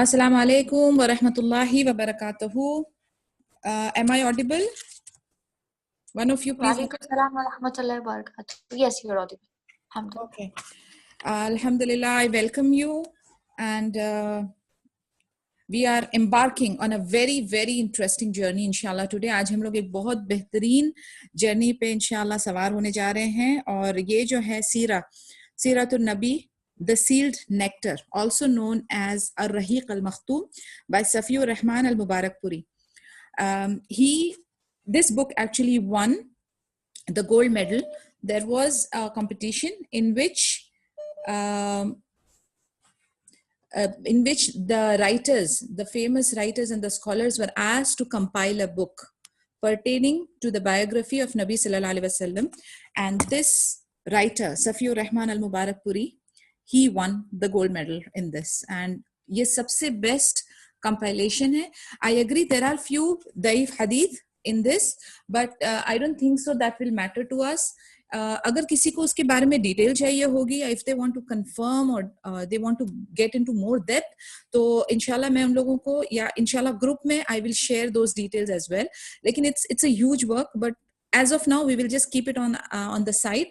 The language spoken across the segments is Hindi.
Assalamu alaikum wa rahmatullahi wa barakatuhu. Am I audible? One of you, please. Walaikum salam wa rahmatullahi wa barakatuh. Yes, you're audible. Alhamdulillah. Okay. Alhamdulillah, I welcome you, and we are embarking on a very, very interesting journey, inshallah. Today, आज हम लोग एक बहुत बेहतरीन journey पे inshallah सवार होने जा रहे हैं, और ये जो है सीरतुन नबी, The Sealed Nectar, also known as Ar-Rahiq al-Makhtum by Safiur Rahman al-Mubarakpuri. This book actually won the gold medal. There was a competition in which the writers, the famous writers and the scholars were asked to compile a book pertaining to the biography of Nabi Sallallahu Alaihi Wasallam. And this writer, Safiur Rahman al-Mubarakpuri, he won the gold medal in this. And ये सबसे best compilation है. I agree there are few daif hadith in this, but I don't think so that will matter to us. अगर किसी को उसके बारे में डिटेल चाहिए होगी, if they want to confirm or they want to get into more depth, तो इंशाल्लाह मैं उन लोगों को, या इंशाल्लाह ग्रुप में I will share those details as well. लेकिन it's a huge work, but as of now we will just keep it on the side,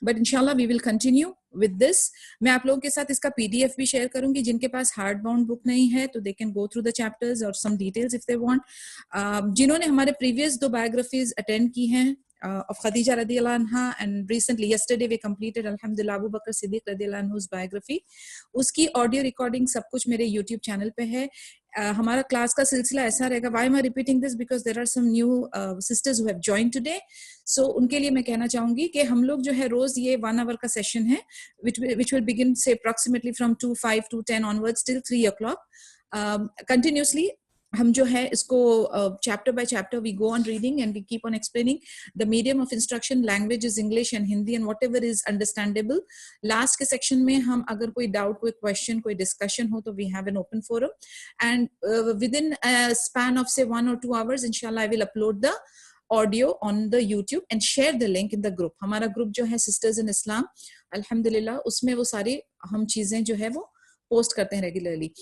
but inshallah we will continue with this. मैं आप लोगों के साथ इसका PDF भी शेयर करूंगी. जिनके पास हार्ड बाउंड बुक नहीं है तो they can go through the chapters or some details if they want. जिन्होंने हमारे previous 2 biographies attend की हैं of Khadija radiyallahu anha, and recently yesterday we completed alhamdulillah Abu Bakr Siddiq radiyallahu anhu's biography. उसकी audio recording सब कुछ मेरे YouTube channel पे है. हमारा क्लास का सिलसिला ऐसा रहेगा. Why am I repeating this? Because there are some new sisters who have joined today. So उनके लिए मैं कहना चाहूँगी कि हम लोग जो है रोज ये 1 hour का session है, which will begin say approximately from 2:05 to 10 onwards till 3 o'clock. Continuously हम जो है इसको chapter by chapter we go on reading and we keep on explaining. The medium of instruction language is English and Hindi and whatever is understandable. Last के section में हम अगर कोई doubt, कोई question, कोई discussion हो तो we have an open forum, and within a span of say 1 or 2 hours inshallah I will upload the audio on the YouTube and share the link in the group. हमारा group जो है Sisters in Islam, alhamdulillah उसमें वो सारी हम चीजें जो है वो post करते हैं regularly.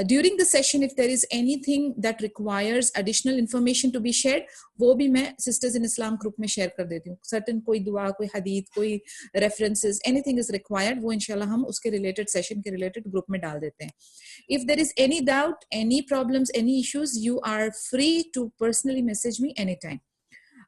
During the session, if there is anything that requires additional information to be shared, वो भी मैं Sisters in Islam group में share कर देती हूँ. Certain कोई दुआ, कोई hadith, कोई references, anything is required, वो इंशाल्लाह हम उसके related session के related group में डाल देते हैं. If there is any doubt, any problems, any issues, you are free to personally message me anytime.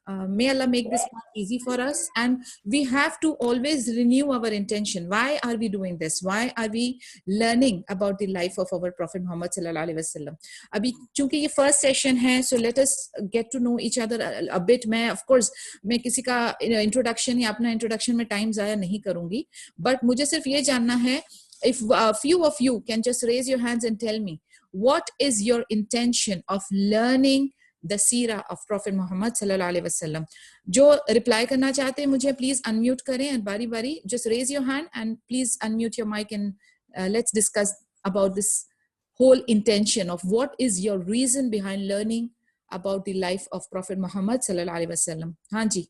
May Allah make this part easy for us, and we have to always renew our intention. Why are we doing this? Why are we learning about the life of our Prophet Muhammad sallallahu alaihi wasallam? अभी चूंकि ये first session है, so let us get to know each other a bit. मैं of course मैं किसी का introduction या अपना introduction में time ज़ाया नहीं करूँगी, but मुझे सिर्फ ये जानना है, if a few of you can just raise your hands and tell me what is your intention of learning the seerah of Prophet Muhammad sallallahu alaihi wasallam. जो reply करना चाहते हैं मुझे please unmute करें, and बारी बारी just raise your hand and please unmute your mic, and let's discuss about this whole intention of what is your reason behind learning about the life of Prophet Muhammad sallallahu alaihi wasallam. हाँ जी,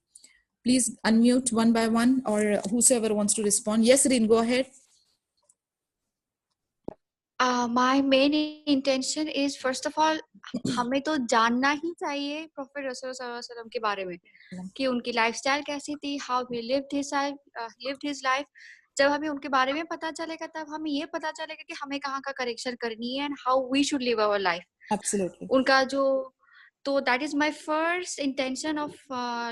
please unmute one by one, or whosoever wants to respond. Yes, Reen, go ahead. My main intention is first of all हमें तो जानना ही चाहिए Prophet Rasul sallallahu alaihi wasallam के बारे में कि उनकी लाइफस्टाइल कैसी थी, how he lived his life. जब हमें उनके बारे में पता चलेगा तब हमें ये पता चलेगा कि हमें कहाँ का करेक्शन करनी है and how we should live our life. Absolutely. उनका जो तो that is my first intention of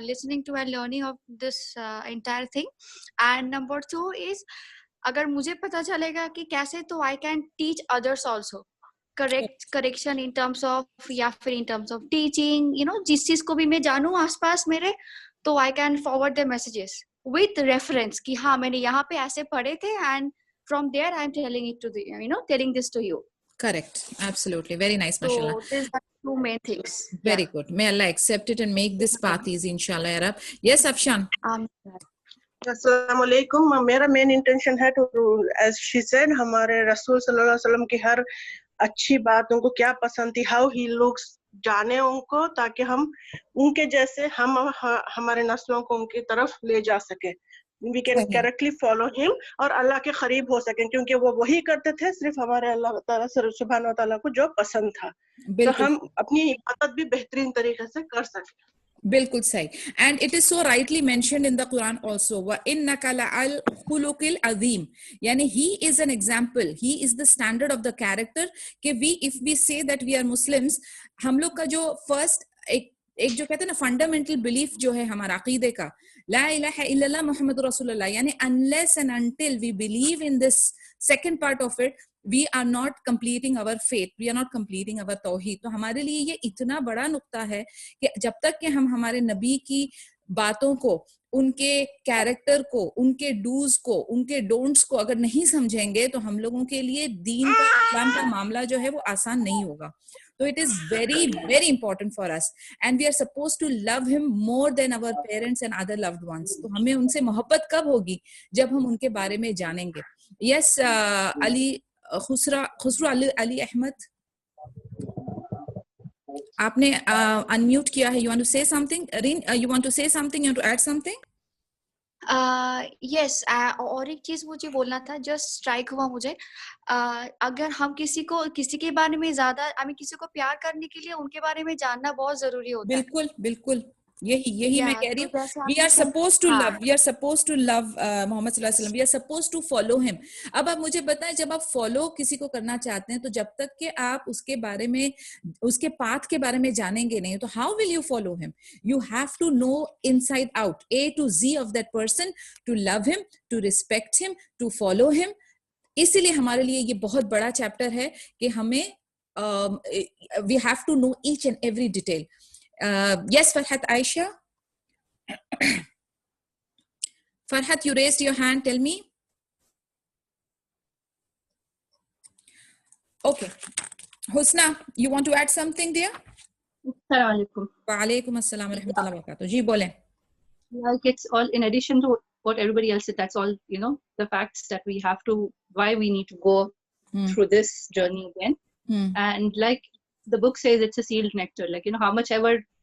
listening to and learning of this entire thing. And number 2 is अगर मुझे पता चलेगा कि कैसे, तो I can teach others also. Correction in terms of या फिर in terms of teaching, you know, जिस चीज को भी मैं जानूं आसपास मेरे, तो I can forward the messages with reference कि हाँ मैंने यहाँ पे ऐसे पढ़े थे, and from there I'm telling it to the, you know, telling this to you. Correct. Absolutely. Very nice, mashallah. So these are 2 main things. Very good. May Allah accept it and make this path easy, inshallah, ya Rab. Yes, Afshan. Assalamu alaikum. मेरा main intention है to, as she said, हमारे रसूल सल्लल्लाहु अलैहि वसल्लम की हर अच्छी बात उनको क्या पसंद थी, how he looks, जाने उनको, ताकि हम उनके जैसे हम हमारे नस्लों को उनकी तरफ ले जा सके. we can correctly follow him और अल्लाह के करीब हो सकें, क्योंकि वो वही करते थे सिर्फ हमारे अल्लाह ताला सुब्हान व तआला को जो पसंद था, तो हम अपनी इबादत भी बेहतरीन तरीके से कर सकें। बिल्कुल सही। And it is so rightly mentioned in the Quran also, व इन्नका लअल खुलुकिल अज़ीम, यानी he is an example, he is the standard of the character कि we if we say that we are Muslims, हम लोग का जो फर्स्ट एक जो कहते हैं ना फंडामेंटल बिलीफ जो है हमारा अकीदे का, ला इलाहा इल्लल्लाह मुहम्मदुर रसूलुल्लाह, यानी unless and until we believe in this second part of it, we are not completing our faith, we are not completing our तौहीद। तो हमारे लिए ये इतना बड़ा नुक्ता है कि जब तक कि हम हमारे नबी की बातों को, उनके कैरेक्टर को, उनके डूज को, उनके डोंट्स को अगर नहीं समझेंगे तो हम लोगों के लिए दीन का, इस्लाम का मामला जो है वो आसान नहीं होगा। तो it is very very important for us and we are supposed to love him more than our parents and other loved ones। तो हमें उनसे मोहब्बत कब होगी? जब हम उनके बारे में जानेंगे। Yes, अली खुसरो अली अहमद, आपने अनम्यूट किया है। You want to say something? Rin, you want to say something? You want to add something? Yes, और एक चीज मुझे बोलना था, जस्ट स्ट्राइक हुआ मुझे। अगर हम किसी के बारे में ज्यादा, हमें किसी को प्यार करने के लिए उनके बारे में जानना बहुत जरूरी होता है। बिल्कुल बिल्कुल, यही मैं कह रही हूँ। We are supposed to love, we are supposed to love Mohammad सल्लल्लाहु अलैहि वसल्लम, we are supposed to follow him। अब आप मुझे बताएं, जब आप फॉलो किसी को करना चाहते हैं तो जब तक कि आप उसके बारे में, उसके पाथ के बारे में जानेंगे नहीं तो how will you follow him? You have to know inside out, A to Z of that person, to love him, to respect him, to follow him। इसीलिए हमारे लिए ये बहुत बड़ा चैप्टर है कि हमें we have to know each and every detail। Yes, Farhat Aisha. Farhat, you raised your hand. Tell me. Okay. Husna, you want to add something there? Assalamualaikum. Wa alaikum assalam wa rahmatullahi wa barakatuh. Ji, bole. Like it's all in addition to what everybody else said. That's all, the facts that we have to, why we need to go through this journey again. And like the book says, it's a sealed nectar. Like, how much ever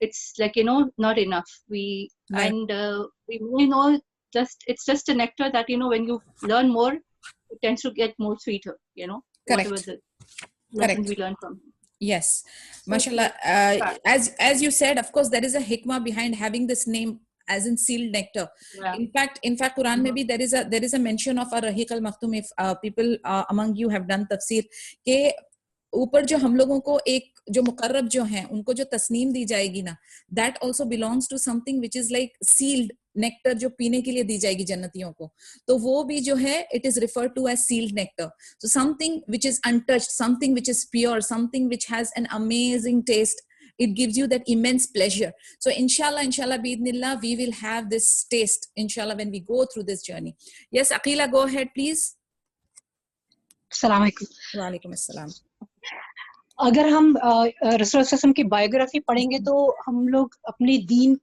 it's like, not enough. We may know it's just a nectar that, when you learn more, it tends to get more sweeter, Correct. Whatever the lessons we learn from him. Yes. MashaAllah. As you said, of course, there is a hikmah behind having this name as in sealed nectar. Yeah. In fact, Quran maybe there is a mention of a Rahiq al-Maktum, if people among you have done tafsir, के ऊपर जो हम लोगों को एक जो मुकर्रब जो हैं उनको जो तस्नीम दी जाएगी ना, that also belongs to something which is like sealed nectar, जो पीने के लिए दी जाएगी जन्नतियों को, तो वो भी जो है it is referred to as sealed nectar। So something which is untouched, something which is pure, something which has an amazing taste, it gives you that immense pleasure। So inshallah bi'idhnillah, we will have this taste inshallah when we go through this journey। Yes, Aqila, go ahead please। अस्सलाम वालेकुम। वालेकुम अस्सलाम। अगर हम रसूल सल्लल्लाहु की बायोग्राफी पढ़ेंगे तो हम लोग अपने दीन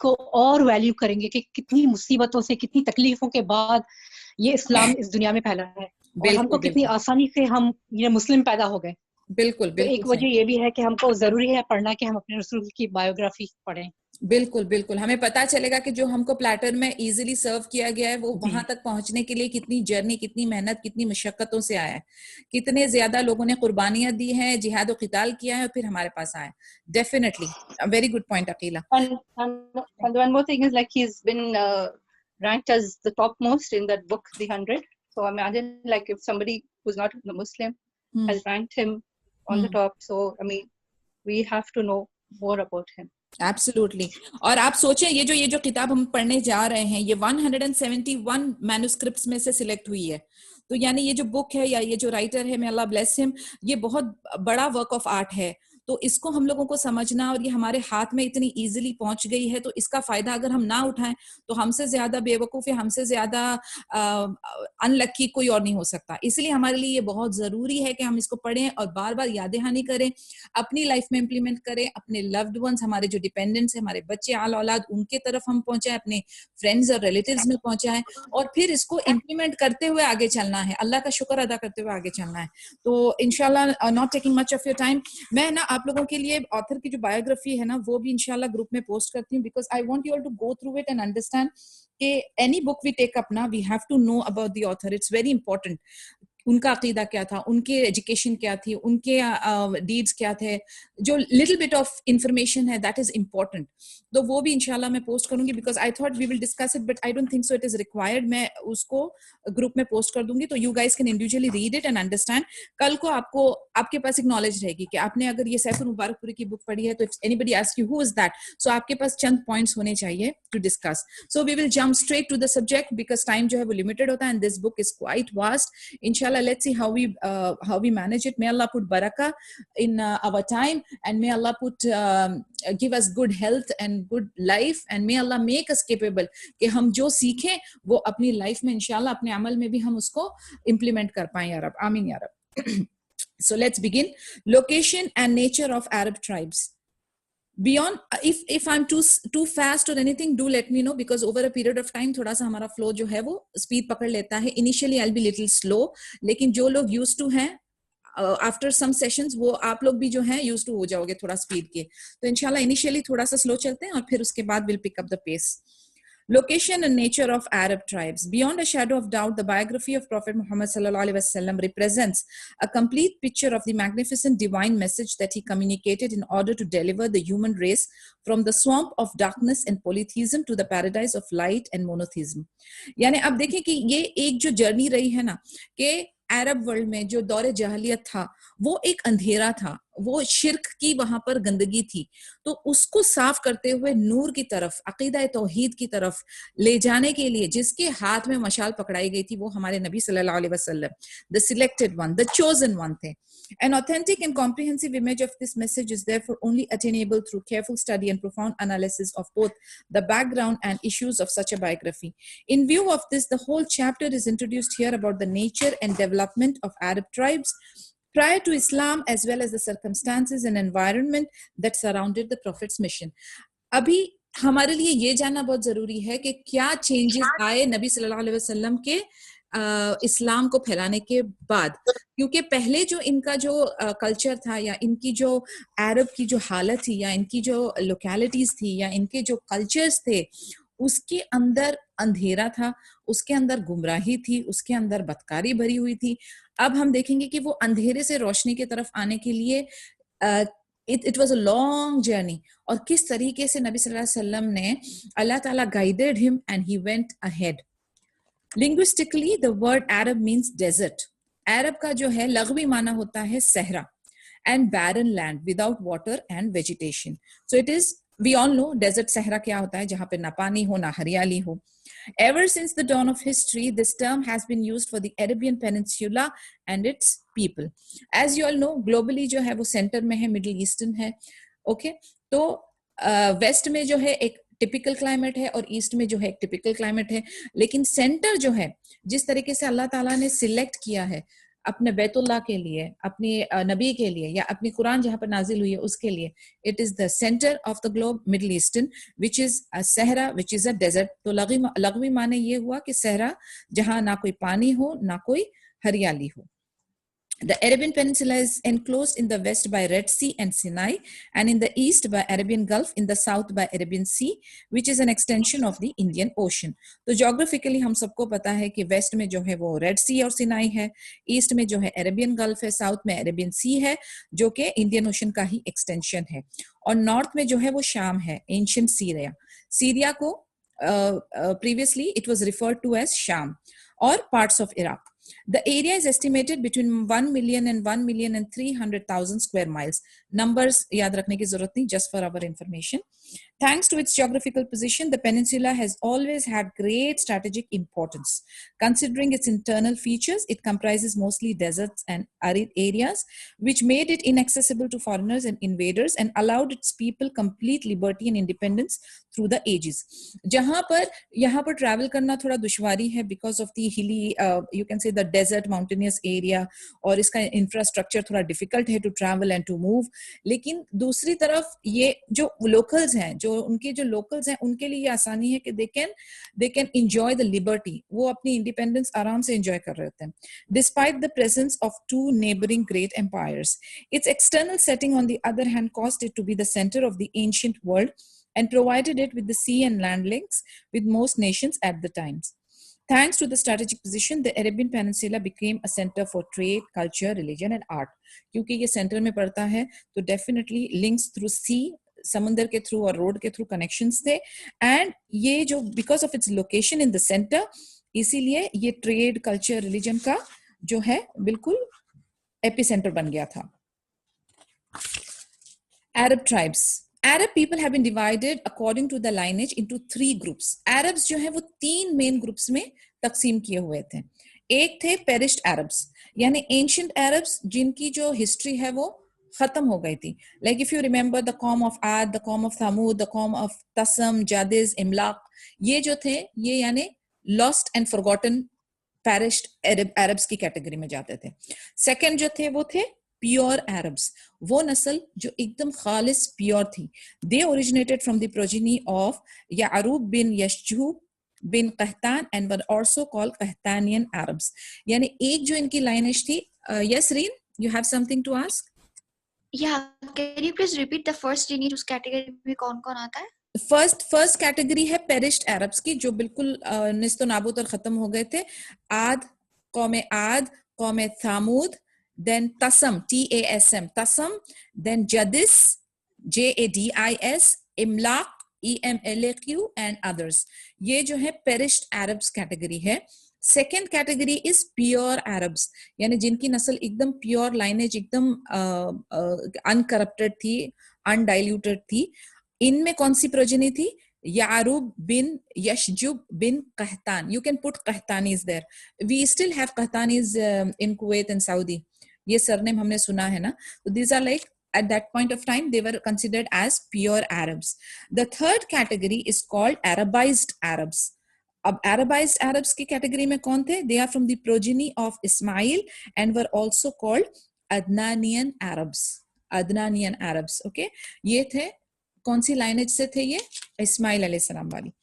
को और वैल्यू करेंगे कि कितनी मुसीबतों से, कितनी तकलीफों के बाद ये इस्लाम इस दुनिया में फैला है और हमको कितनी आसानी से हम मुस्लिम पैदा हो गए। बिल्कुल तो एक वजह ये भी है कि हमको जरूरी है पढ़ना कि हम अपने रसूल की बायोग्राफी पढ़ें। बिल्कुल हमें पता चलेगा कि जो हमको प्लेटर में इजीली सर्व किया गया है वो वहां तक पहुंचने के लिए कितनी जर्नी, कितनी मेहनत, कितनी मशक्कतों से आया है, कितने ज्यादा लोगों ने कुर्बानियां दी हैं, जिहाद और क़िताल किया है और फिर हमारे पास आया। Definitely a very good point Akila. And one more thing is like he's been ranked as the topmost in that book, The 100. So imagine like if somebody who's not a Muslim has ranked him on the top. So we have to know more about him। Absolutely। और आप सोचें ये जो किताब हम पढ़ने जा रहे हैं ये 171 मैन्युस्क्रिप्ट्स में से सिलेक्ट हुई है, तो यानी ये जो बुक है या ये जो राइटर है, may Allah bless him, ये बहुत बड़ा वर्क ऑफ आर्ट है। तो इसको हम लोगों को समझना, और ये हमारे हाथ में इतनी इजीली पहुंच गई है, तो इसका फायदा अगर हम ना उठाएं तो हमसे ज्यादा बेवकूफ या हमसे ज्यादा अनलकी कोई और नहीं हो सकता। इसलिए हमारे लिए ये बहुत जरूरी है कि हम इसको पढ़ें और बार बार याद दहानी करें, अपनी लाइफ में इम्प्लीमेंट करें, अपने लव्ड वंस, हमारे जो डिपेंडेंट्स है, हमारे बच्चे आल औलाद, उनके तरफ हम पहुंचाएं, अपने फ्रेंड्स और रिलेटिव्स में पहुंचाएं, और फिर इसको इम्प्लीमेंट करते हुए आगे चलना है, अल्लाह का शुक्र अदा करते हुए आगे चलना है। तो इंशाल्लाह, not taking much of your time, मैं ना आप लोगों के लिए ऑथर की जो बायोग्राफी है ना वो भी इंशाल्लाह ग्रुप में पोस्ट करती हूँ, because I want you all to go through it and understand कि any book we take up ना, we have to know about the author. It's very important. उनका अकीदा क्या था, उनके एजुकेशन क्या थी, उनके डीड्स क्या थे, जो लिटिल बिट ऑफ इंफॉर्मेशन है दैट इज इंपॉर्टेंट. तो वो भी इंशाल्लाह मैं पोस्ट करूंगी, because I thought we will discuss it but I don't think so it is required. मैं उसको ग्रुप में पोस्ट कर दूंगी तो you guys can individually read it and understand. कल को आपको आपके पास एक नॉलेज रहेगी कि आपने अगर ये सैफुल मुबारकपुरी की बुक पढ़ी है तो if anybody ask you who is that, so आपके पास चंद पॉइंट्स होने चाहिए to discuss. So we will jump straight to the subject because time जो है वो लिमिटेड होता है and this book is quite vast. इंशाल्लाह let's see how we manage it. May Allah put barakah in our time, and may Allah give us good health and good life, and may Allah make us capable कि हम जो सीखें वो अपनी लाइफ में इंशाल्लाह अपने अमल में भी हम उसको implement कर पाएं या रब. आमीन या रब. So let's begin. Location and nature of Arab tribes. Beyond, if I'm too fast or anything, do let me know, because over a period of time थोड़ा सा हमारा flow जो है वो speed पकड़ लेता है. Initially I'll be little slow, लेकिन जो लोग used to हैं after some sessions वो आप लोग भी जो हैं used to हो जाओगे थोड़ा speed के. तो इंशाल्लाह initially थोड़ा सा slow चलते हैं और फिर उसके बाद we'll pick up the pace. Location and nature of Arab tribes. Beyond a shadow of doubt, the biography of Prophet Muhammad sallallahu alaihi wasallam represents a complete picture of the magnificent divine message that he communicated in order to deliver the human race from the swamp of darkness and polytheism to the paradise of light and monotheism. यानी अब देखें कि ये एक जो जर्नी रही है ना कि अरब वर्ल्ड में जो दौरे जहलियत था वो एक अंधेरा था, वो शिर्क की वहां पर गंदगी थी, तो उसको साफ करते हुए नूर की तरफ, अकीदा तौहीद की तरफ ले जाने के लिए जिसके हाथ में मशाल पकड़ाई गई थी वो हमारे नबी सल्लल्लाहु अलैहि वसल्लम, the selected one, the chosen one थे. An authentic and comprehensive image of this message is therefore only attainable through careful study and profound analysis of both the background and issues of such a biography. In view of this, the whole chapter is introduced here about the nature and development of Arab tribes prior to Islam, as well as the circumstances and environment that surrounded the Prophet's mission. अभी हमारे लिए ये जानना बहुत जरूरी है कि क्या चेंजेस आए नबी सल्लल्लाहु अलैहि वसल्लम के इस्लाम को फैलाने के बाद, क्योंकि पहले जो इनका जो कल्चर था या इनकी जो अरब की जो हालत थी या इनकी जो लोकेलिटीज थी या इनके जो कल्चर्स थे उसके अंदर अंधेरा था, उसके अंदर गुमराही थी, उसके अंदर बदकारी भरी हुई थी. अब हम देखेंगे कि वो अंधेरे से रोशनी की तरफ आने के लिए it was a long journey, और किस तरीके से नबी सल्लल्लाहु अलैहि वसल्लम ने अल्लाह ताला guided him and he went ahead. Linguistically, the word Arab means desert. Arab का जो है लग़वी माना होता है सहरा, and barren land without water and vegetation. So it is, we all know desert सहरा क्या होता है, जहाँ पे ना पानी हो ना हरियाली हो. Ever since the dawn of history, this term has been used for the Arabian Peninsula and its people. As you all know, globally जो है वो center में है, Middle Eastern है, okay? तो west में जो है एक टिपिकल क्लाइमेट है और ईस्ट में जो है एक टिपिकल क्लाइमेट है, लेकिन सेंटर जो है जिस तरीके से अल्लाह ताला ने सिलेक्ट किया है अपने बैतुल्लाह के लिए, अपने नबी के लिए या अपनी कुरान जहां पर नाजिल हुई है उसके लिए, it is the centre of the globe, middle eastern, which is a सहरा, विच इज अ डेजर्ट. तो लग़वी माने ये हुआ कि सहरा जहां ना कोई पानी हो ना कोई हरियाली हो. The Arabian Peninsula is enclosed in the west by Red Sea and Sinai, and in the east by Arabian Gulf, in the south by Arabian Sea, which is an extension of the Indian Ocean. तो geographically हम सबको पता है कि west में जो है वो Red Sea और Sinai है, east में जो है Arabian Gulf है, south में Arabian Sea है जो कि Indian Ocean का ही extension है, और north में जो है वो शाम है, ancient Syria. Syria को previously it was referred to as Sham, or parts of Iraq. The area is estimated between 1 million and 1,300,000 square miles. Numbers याद रखने की जरूरत नहीं, just for our information. Thanks to its geographical position, the peninsula has always had great strategic importance. Considering its internal features, it comprises mostly deserts and arid areas, which made it inaccessible to foreigners and invaders and allowed its people complete liberty and independence through the ages. जहाँ पर यहाँ पर travel करना थोड़ा दुश्वारी है because of the hilly, you can say the desert mountainous area, और इसका infrastructure थोड़ा difficult है to travel and to move. लेकिन दूसरी तरफ ये जो locals हैं, जो उनके जो locals हैं, उनके लिए ये आसानी है कि they can enjoy the liberty. वो अपनी independence आराम से enjoy कर रहे होते हैं. Despite the presence of two neighboring great empires, its external setting on the other hand caused it to be the center of the ancient world and provided it with the sea and land links with most nations at the times. Thanks to the strategic position, the Arabian Peninsula became a center for trade, culture, religion, and art. क्योंकि ये center में पड़ता है, तो definitely links through sea, समंदर के through और road के through connections थे, and ये जो because of its location in the center, इसीलिए ये trade, culture, religion का जो है बिल्कुल epicenter बन गया था. Arab tribes. Arab people have been divided according to the lineage into 3 groups. Arabs जो है वो 3 main groups में तकसीम किए हुए थे. एक थे perished Arabs, यानी ancient Arabs जिनकी जो history है वो खत्म हो गई थी. Like if you remember the qawm of Ad, the qawm of Thamud, the qawm of Tasam, Jadiz, Imlaq, ये जो थे ये यानी lost and forgotten perished Arabs की category में जाते थे. Second जो थे वो थे pure Arabs, वो नस्ल जो एकदम खालिस प्योर थी. They originated from the progeny of Ya'rub bin Yashjub bin Qahtan and were also called Qahtanian Arabs. यानी एक जो इनकी lineage थी. Yes, Reen, you have something to ask? Yeah, can you please repeat the first lineage? उस category में कौन-कौन आता है? First category है perished Arabs की, जो बिल्कुल निस्तो नाबूद और खत्म हो गए थे. Ad, कौम Thamud, then Tasam, Tasm, Tasam, then Jadis, Jadis, Imlaq, Emlaq, and others. ये जो है perished Arabs category है. Second category is pure Arabs, यानी जिनकी नस्ल एकदम pure lineage, एकदम uncorrupted थी, undiluted थी. इनमें कौन सी progeny थी? Ya'rub bin Yashjub bin Qahtan. You can put Qahtanis there. We still have Qahtanis in Kuwait and Saudi. ये सरनेम हमने सुना है ना. So these are like at that point of time they were considered as pure Arabs. The third category is called Arabized Arabs. अब Arabized Arabs की category में कौन थे? They are from the progeny of Ismail and were also called Adnanian Arabs. Adnanian Arabs. Okay, ये थे कौन सी lineage से थे ये? Ismail alayhi salam वाली.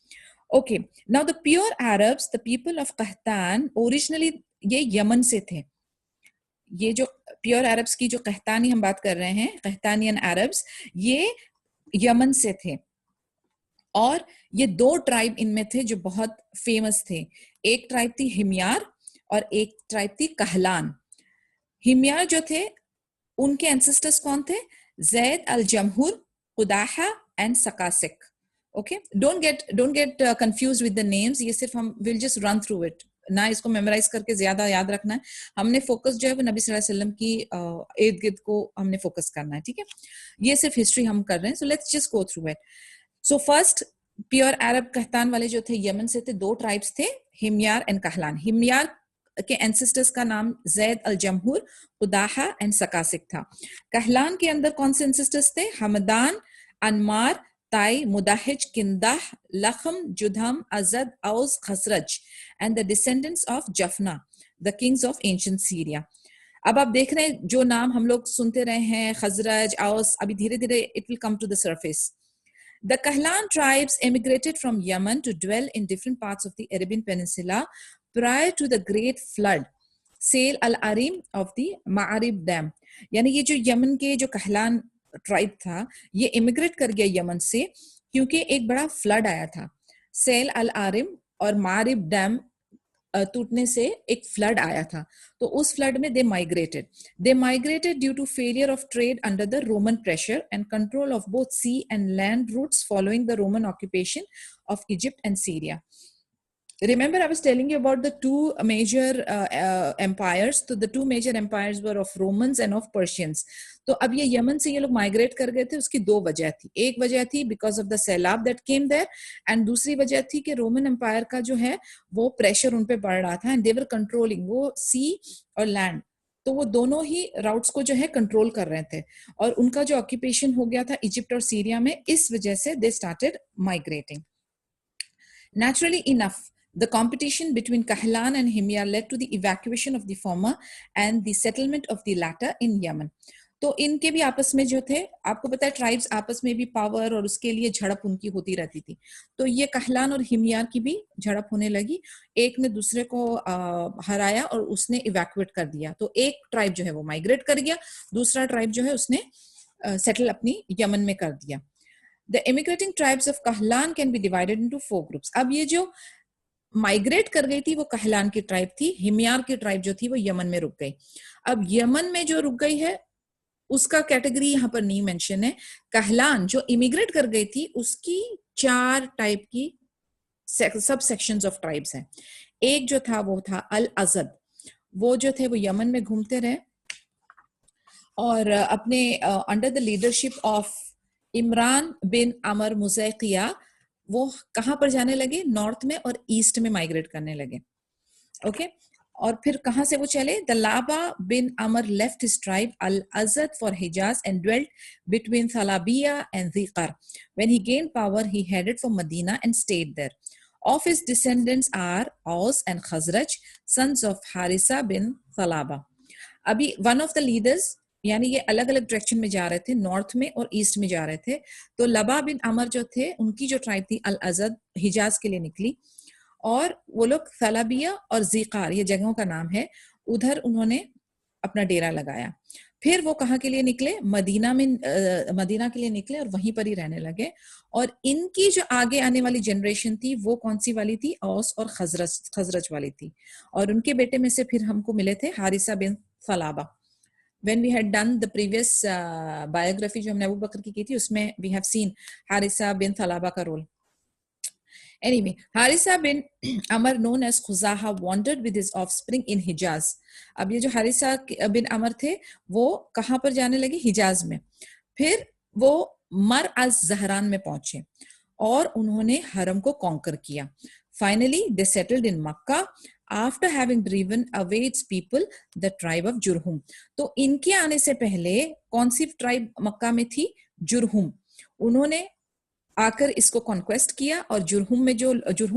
Okay, now the pure Arabs, the people of Qahtan, originally ये यमन से थे. ये जो प्योर अरब्स की जो कहतानी हम बात कर रहे हैं, कहतानियन अरब्स, ये यमन से थे. और ये 2 ट्राइब इनमें थे जो बहुत फेमस थे. एक ट्राइब थी हिमयार और एक ट्राइब थी कहलान. हिमयार जो थे उनके एंसेस्टर्स कौन थे? जैद अल जमहूर, कुदाहा and सकासिक. Okay, don't get confused with the names. ये सिर्फ हम will just run through it. ना इसको मेमोराइज करके ज्यादा याद रखना है. हमने फोकस जो है वो नबी सल्लल्लाहु अलैहि वसल्लम की इर्द गिर्द को हमने फोकस करना है. ठीक है, ये सिर्फ हिस्ट्री हम कर रहे हैं. So let's just go through it. So first pure Arab Qahtan वाले जो थे यमन से थे. 2 ट्राइब्स थे, हिमयार एंड कहलान. हिमयार के एंसेस्टर्स का नाम जैद अल जमहूर, कुदाहा एंड सकासिक था. कहलान के अंदर कौन से एंसेस्टर्स थे? हमदान, अनमार, ताई, मुदाहिज, किंदाह, लखम, जुधम, अजद, औस, खसरज and the descendants of Japhna, the kings of ancient Syria. अब आप देख रहे हैं जो नाम हम लोग सुनते रहे हैं, खजरज, औस, अभी धीरे धीरे it will come to the surface. The Kahlan tribes emigrated from Yemen to dwell in different parts of the Arabian Peninsula prior to the Great Flood, Sail al-Arim of the Ma'arib Dam. यानी ये जो यमन के जो कहलान ट्राइब था ये इमिग्रेट कर गया यमन से क्योंकि एक बड़ा फ्लड आया था. सेल अल आरिम और मारिब डैम टूटने से एक फ्लड आया था. तो उस फ्लड में they migrated due to failure of trade under the Roman pressure and control of both sea and land routes following the Roman occupation of Egypt and Syria. Remember, I was telling you about the 2 major empires. So the 2 major empires were of Romans and of Persians. तो अब ये यमन से ये लोग माइग्रेट कर गए थे. उसकी 2 वजह थी. एक वजह थी because of the सैलाब that came there, and दूसरी वजह थी कि रोमन एम्पायर का जो है वो प्रेशर उन पे पड़ रहा था and they were controlling वो सी और लैंड. तो वो दोनों ही राउट्स को जो है कंट्रोल कर रहे थे और उनका जो ऑक्यूपेशन हो गया था इजिप्ट और सीरिया में, इस वजह से they started migrating. Naturally enough, the competition between Kahlan and Himyar led to the evacuation of the former and the settlement of the latter in Yemen. तो इनके भी आपस में जो थे, आपको पता है ट्राइब्स आपस में भी पावर और उसके लिए झड़प उनकी होती रहती थी। तो ये कहलान और हिमयार की भी झड़प होने लगी, एक ने दूसरे को हराया और उसने इवैक्यूएट कर दिया। तो एक ट्राइब जो है वो माइग्रेट कर गया, दूसरा ट्राइब जो है उसने सेटल अपनी यमन में कर दिया। The immigrating tribes of Kahlan can be divided into 4 groups. अब ये जो माइग्रेट कर गई थी वो कहलान की ट्राइब थी, हिमयार की ट्राइब जो थी वो यमन में रुक गई। अब यमन में जो रुक गई है उसका कैटेगरी यहाँ पर नहीं मेंशन है। कहलान जो इमिग्रेट कर गई थी उसकी 4 टाइप की सब सेक्शंस ऑफ ट्राइब्स हैं। एक जो था वो था अल अजद, वो जो थे वो यमन में घूमते रहे और अपने under the leadership of Imran bin Amr Muzaiqiya वो कहाँ पर जाने लगे, नॉर्थ में और ईस्ट में माइग्रेट करने लगे। ओके और फिर कहाँ से वो चले, Thalaba bin Amr left his tribe Al Azd for Hijaz and dwelt between Thalabiya and Dhi Qar. When he gained power he headed for Medina and stayed there. Of his descendants are Aus and Khazraj, sons of Harisa bin Thalaba. अभी one of the leaders, यानी ये अलग अलग डायरेक्शन में जा रहे थे, नॉर्थ में और ईस्ट में जा रहे थे। तो लबा बिन अमर जो थे उनकी जो ट्राइब थी अल अजद हिजाज के लिए निकली और वो लोग थलाबिया और ज़ीक़ार, ये जगहों का नाम है, उधर उन्होंने अपना डेरा लगाया। फिर वो कहाँ के लिए निकले, मदीना के लिए निकले और वहीं पर ही रहने लगे। और इनकी जो आगे आने वाली जनरेशन थी वो कौन सी वाली थी, औस और खजरज वाली थी। और उनके बेटे में से फिर हमको मिले थे हारिसा बिन थलाबा। When we had done the previous biography जो हमने अबू बकर की थी उसमें we have seen हारिसा बिन थलाबा का role. Anyway, Harisa bin Amr, known as Khuzaha, wandered with his offspring in Hijaz. अब ये जो हारिसा बिन अमर थे वो कहाँ पर जाने लगे, हिजाज में। फिर वो मर अज जहरान में पहुंचे और उन्होंने हरम को कॉन्कर किया। Finally, they settled in Makkah after having driven away its people, the tribe of Jurhum. तो इनके आने से पहले कौन सी ट्राइब मक्का में थी, जुरहुम। उन्होंने आकर इसको कॉन्क्वेस्ट किया और जुरहुम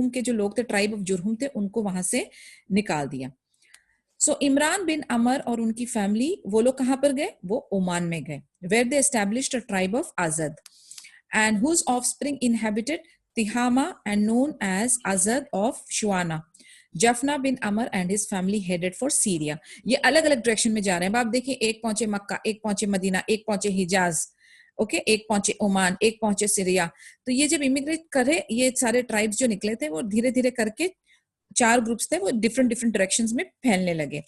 के जो लोग थे, ट्राइब ऑफ जुरहुम थे, उनको वहां से निकाल दिया। सो इमरान बिन अमर और उनकी फैमिली वो लोग कहाँ पर गए, वो ओमान में गए, where they established a tribe of Azd and his offspring inhabited Tihama and known as Azd of Shuana. Jafna bin Amr and his family headed for Syria. ये अलग अलग डायरेक्शन में जा रहे हैं। आप देखिए, एक पहुंचे मक्का, एक पहुंचे मदीना, एक पहुंचे हिजाज, ओके, एक पहुंचे ओमान, एक पहुंचे सीरिया। तो ये जब इमिग्रेट करे, ये सारे ट्राइब्स जो निकले थे वो धीरे धीरे करके 4 ग्रुप्स थे, वो डिफरेंट डायरेक्शंस में फैलने लगे।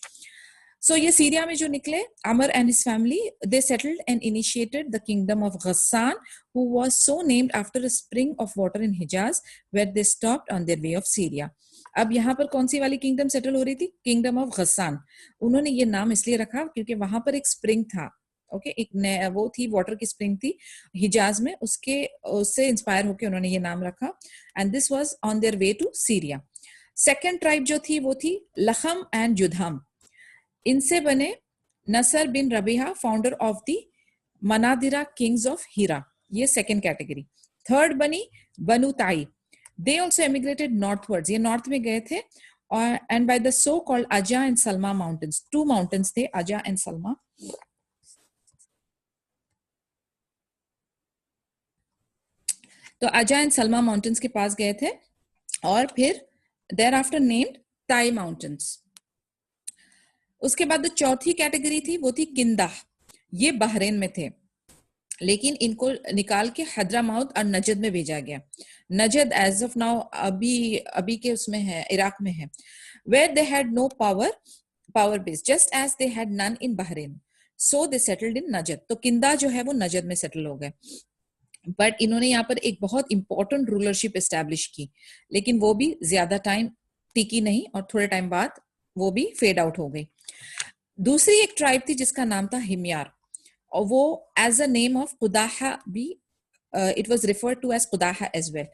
सो ये सीरिया में जो निकले, Amr and his family, they settled and initiated the kingdom of Ghassan, who was so named after a spring of water in Hijaz where they stopped on their way of Syria. अब यहाँ पर कौन सी वाली किंगडम सेटल हो रही थी, किंगडम ऑफ गस्सान। उन्होंने ये नाम इसलिए रखा क्योंकि वहां पर एक स्प्रिंग था, ओके, एक वो थी, वाटर की स्प्रिंग थी हिजाज में, उससे इंस्पायर होकर उन्होंने ये नाम रखा। And this was on their way to Syria. Second tribe जो थी वो थी लखम एंड जुधाम। इनसे बने Nasr bin Rabiah, founder of the Manadhira kings of Hira, ये second category. Third Bani Banu Tai, they also emigrated northwards, ये नॉर्थ में गए थे। और and by the so called Aja and Salma mountains, 2 mountains थे, अजा एंड सलमा। तो अजा एंड सलमा माउंटेन्स के पास गए थे और फिर देयर आफ्टर नेम्ड ताई माउंटेन्स। उसके बाद जो चौथी कैटेगरी थी वो थी किंदाह, ये बहरीन में थे, लेकिन इनको निकाल के हद्रामाउत और नजद में भेजा गया। नजद एज ऑफ नाउ अभी के उसमें है, इराक में है। Where they had no power base just as they had none in Bahrain, so they settled in Najd. तो किंदा जो है वो नजद में सेटल हो गए। बट इन्होंने यहाँ पर एक बहुत इंपॉर्टेंट रूलरशिप एस्टैब्लिश की, लेकिन वो भी ज्यादा टाइम टिकी नहीं और थोड़े टाइम बाद वो भी फेड आउट हो गई। दूसरी एक ट्राइब थी जिसका नाम था हिमयार, और वो as a name of Qudaah भी it was referred to as Qudaah as well.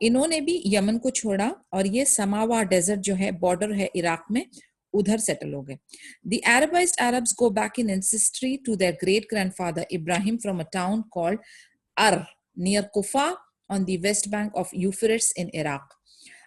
इन्होंने भी यमन को छोड़ा और ये समावा डेजर्ट जो है, बॉर्डर है इराक में, उधर सेटल हो गए। The Arabized Arabs go back in ancestry to their great grandfather Ibrahim from a town called Ar near Kufa on the west bank of Euphrates in Iraq.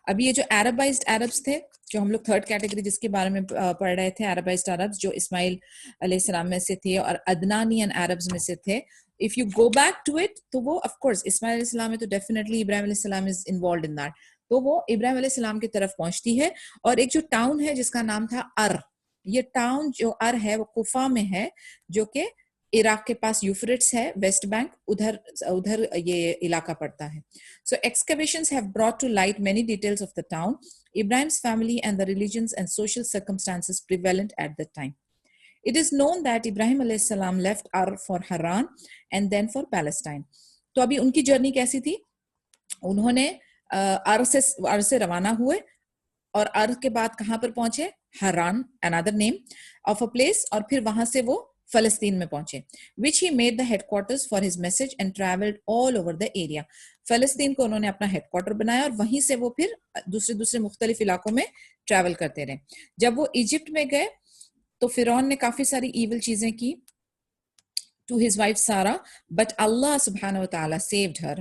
अब ये जो Arabized Arabs थे जो हम लोग थर्ड कैटेगरी जिसके बारे में पढ़ रहे थे, अरबाइज्ड अरब्स, जो इस्माइल अलैहिस्सलाम में से थे और अदनानियन अरब्स में से थे. If you go back to it, तो वो of course इस्माइल अलैहिस्सलाम है, तो definitely इब्राहिम अलैहिस्सलाम is involved in that. तो वो इब्राहिम अलैहिस्सलाम की तरफ पहुंचती है. और एक जो टाउन है जिसका नाम था अर, ये टाउन जो अर है वो कुफा में है, जो कि इराक के पास यूफ्रेट्स है, वेस्ट बैंक, उधर ये इलाका पड़ता है. So excavations have brought to light many details of the town, Ibrahim's family and the religions and social circumstances prevalent at the time. It is known that Ibrahim alayhis salam left Ar for Haran and then for Palestine. तो अभी उनकी जर्नी कैसी थी? उन्होंने अर से रवाना हुए और अर के बाद कहां पर पहुंचे? हरान, another name of a place, और फिर वहां से वो फलस्तीन में पहुंचे, which he made the headquarters for his message and traveled all over the area. फलस्तीन को उन्होंने अपना हेडक्वार्टर बनाया और वहीं से वो फिर दूसरे मुख्तलिफ इलाकों में ट्रैवल करते रहे. जब वो इजिप्ट में गए तो फिरौन ने काफी सारी इविल चीजें की to his wife Sarah, but Allah subhanahu wa ta'ala saved her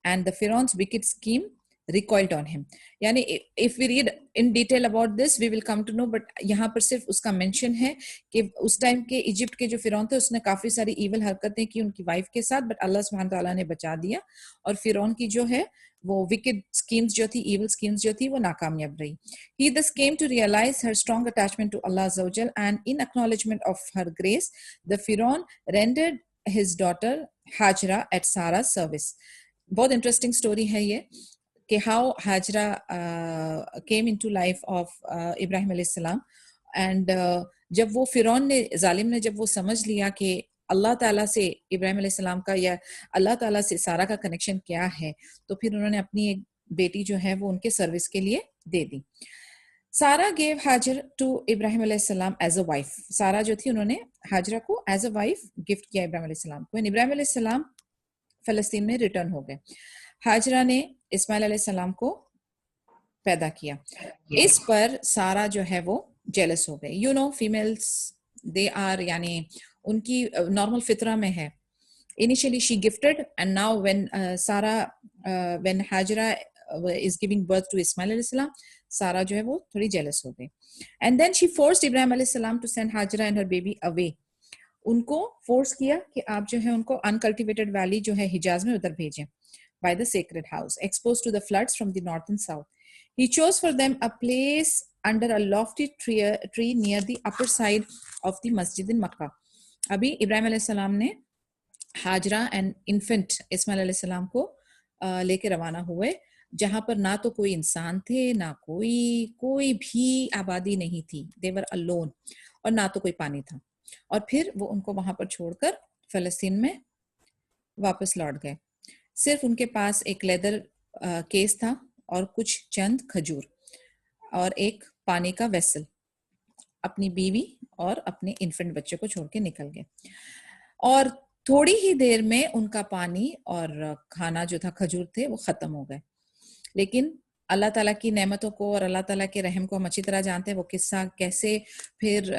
and the Pharaoh's wicked scheme recoiled on him. यानी if we read in detail about this we will come to know, but यहाँ पर सिर्फ उसका mention है कि उस टाइम के इजिप्ट के जो फिरौन थे उसने काफी सारी evil हरकतें की उनकी वाइफ के साथ, but अल्लाह सुब्हान ताला ने बचा दिया और फिरौन की जो है वो wicked schemes जो थी, evil schemes जो थी, वो नाकामयाब रही. He thus came to realize her strong attachment to Allah Azza wa Jal, and in acknowledgement of her grace, the Pharaoh rendered his daughter Hajra at Sarah's service. बहुत interesting story है ये कि how Hajra came into life of Ibrahim alayhis salam, and जब वो फिरौन ने, जालिम ने, जब वो समझ लिया कि अल्लाह ताला से इब्राहिम अलैहिस्सलाम का या अल्लाह ताला से सारा का कनेक्शन क्या है, तो फिर उन्होंने अपनी एक बेटी जो है वो उनके सर्विस के लिए दे दी. सारा गेव हाजर टू इब्राहिम अलैहिस्सलाम एज अ वाइफ. सारा जो थी उन्होंने हाजरा को एज अ वाइफ गिफ्ट किया इब्राहिम अलैहिस्सलाम को. इब्राहिम अलैहिस्सलाम फलस्तीन में रिटर्न हो गए. हाजरा ने इस्माइल अलैहिस्सलाम को पैदा किया. इस पर सारा जो है वो जेलस हो गई. You know females they are, यानी उनकी नॉर्मल फितरा में है. Initially she gifted, and now when when Hajra is giving birth to Ismail alayhi salam, Sarah जो है वो थोड़ी jealous हो गई. And then she forced Ibrahim alayhi salam to send Hajra and her baby away. उनको force किया कि आप जो है उनको uncultivated valley जो है हिजाज में उधर भेजें, by the sacred house, exposed to the floods from the north and south. He chose for them a place under a lofty tree near the upper side of the masjid in Makkah. अभी इब्राहिम अलैहि सलाम ने हाजरा एंड इन्फेंट इस्माइल अलैहि सलाम को लेके रवाना हुए, जहां पर ना तो कोई इंसान थे, ना कोई भी आबादी नहीं थी. दे वर अलोन, और ना तो कोई पानी था. और फिर वो उनको वहां पर छोड़कर फलस्तीन में वापस लौट गए. सिर्फ उनके पास एक लेदर केस था और कुछ चंद खजूर और एक पानी का वेसल. अपनी बीवी और अपने इन्फेंट बच्चे को छोड़ के निकल गए. और थोड़ी ही देर में उनका पानी और खाना जो था, खजूर थे, वो खत्म हो गए. लेकिन अल्लाह ताला की नेमतों को और अल्लाह ताला के रहम को हम अच्छी तरह जानते हैं. वो किस्सा कैसे फिर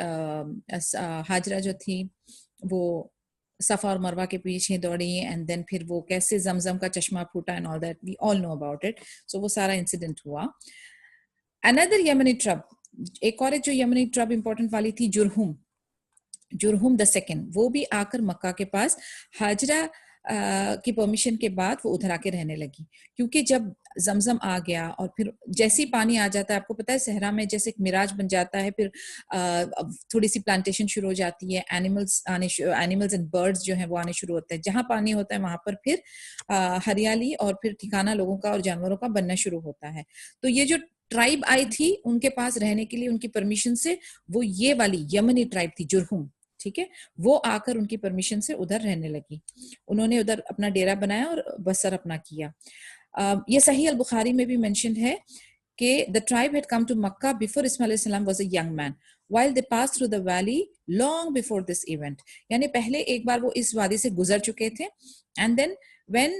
हाजरा जो थी वो सफा और मरवा के पीछे दौड़ी, एंड देन फिर वो कैसे जमजम का चश्मा फूटा and all that, we all know about it. So वो सारा इंसिडेंट हुआ. अनदर यमनी ट्रब, एक और जो यमनी ट्रब इंपॉर्टेंट वाली थी, जुरहुम द सेकंड, वो भी आकर मक्का के पास हाजरा की परमिशन के बाद वो उधर आके रहने लगी. क्योंकि जब जमजम आ गया और फिर जैसी पानी आ जाता है, आपको पता है सहरा में जैसे एक मिराज बन जाता है, फिर थोड़ी सी प्लांटेशन शुरू हो जाती है, एनिमल्स एंड बर्ड्स जो है वो आने शुरू होते हैं. जहां पानी होता है वहां पर फिर हरियाली और फिर ठिकाना लोगों का और जानवरों का बनना शुरू होता है. तो ये जो ट्राइब आई थी उनके पास रहने के लिए उनकी परमिशन से, वो ये वाली यमनी ट्राइब थी जुरहुम, ठीक है, वो आकर उनकी परमिशन से उधर रहने लगी. उन्होंने उधर अपना डेरा बनाया और बसर अपना किया. ये सही अल बुखारी में भी मेंशन है कि the tribe had come to Makkah before Ismail alayhi salam was a young man, while they passed through the valley long before this event. यानी पहले एक बार वो इस वादी से गुजर चुके थे, and then when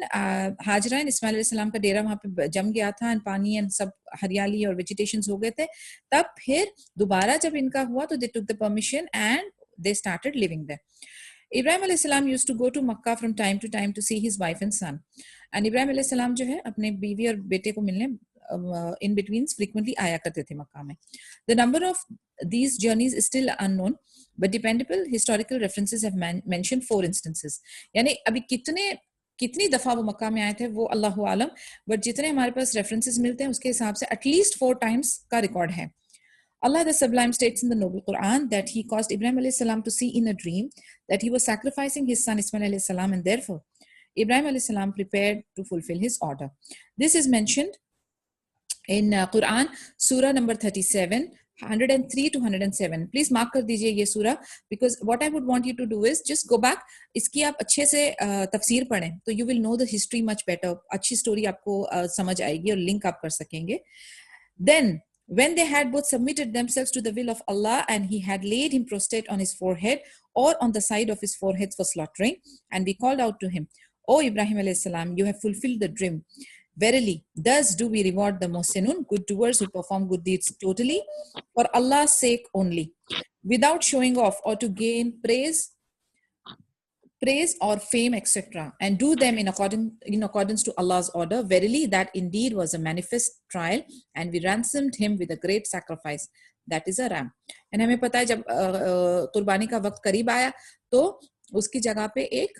Hajra and Ismail अलैहि सलाम का डेरा वहां पे जम गया था एंड पानी एंड सब हरियाली और वेजिटेशंस हो गए थे, तब फिर दोबारा जब इनका हुआ तो they took the permission and they started living there. Ibrahim alayhi salam used to go to Makkah from time to time to see his wife and son. And Ibrahim alayhi salam जो है अपने बीवी और बेटे को मिलने in betweens frequently आया करते थे मक्का में. The number of these journeys is still unknown, but dependable historical references have mentioned 4 instances. यानी अभी कितनी दफा वो मक्का में आए थे वो अल्लाह आलम, बट जितने हमारे पास रेफरेंसेस मिलते हैं उसके हिसाब से एटलीस्ट 4 times का रिकॉर्ड है. Allah the Sublime states in the Noble Quran that he caused Ibrahim alayhi salam to see in a dream that he was sacrificing his son Ismail alayhi salam, and therefore Ibrahim alayhi salam prepared to fulfill his order. This is mentioned in Quran, Surah number 37, 103 to 107. Please mark कर दीजिए ये सूरा, because what I would want you to do is just go back, इसकी आप अच्छे से तफसीर पढ़ें तो you will know the history much better. अच्छी स्टोरी आपको समझ आएगी और लिंक आप कर सकेंगे. Then when they had both submitted themselves to the will of Allah, and he had laid him prostrate on his forehead or on the side of his forehead for slaughtering, and we called out to him, O Ibrahim alayhi salam, you have fulfilled the dream. Verily, thus do we reward the Muhsinun, good doers who perform good deeds totally, for Allah's sake only, without showing off or to gain praise or fame, etc., and do them in accordance to Allah's order. Verily, that indeed was a manifest trial, and we ransomed him with a great sacrifice, that is a ram. And हमें पता है जब कुर्बानी का वक्त करीब आया तो उसकी जगह पे एक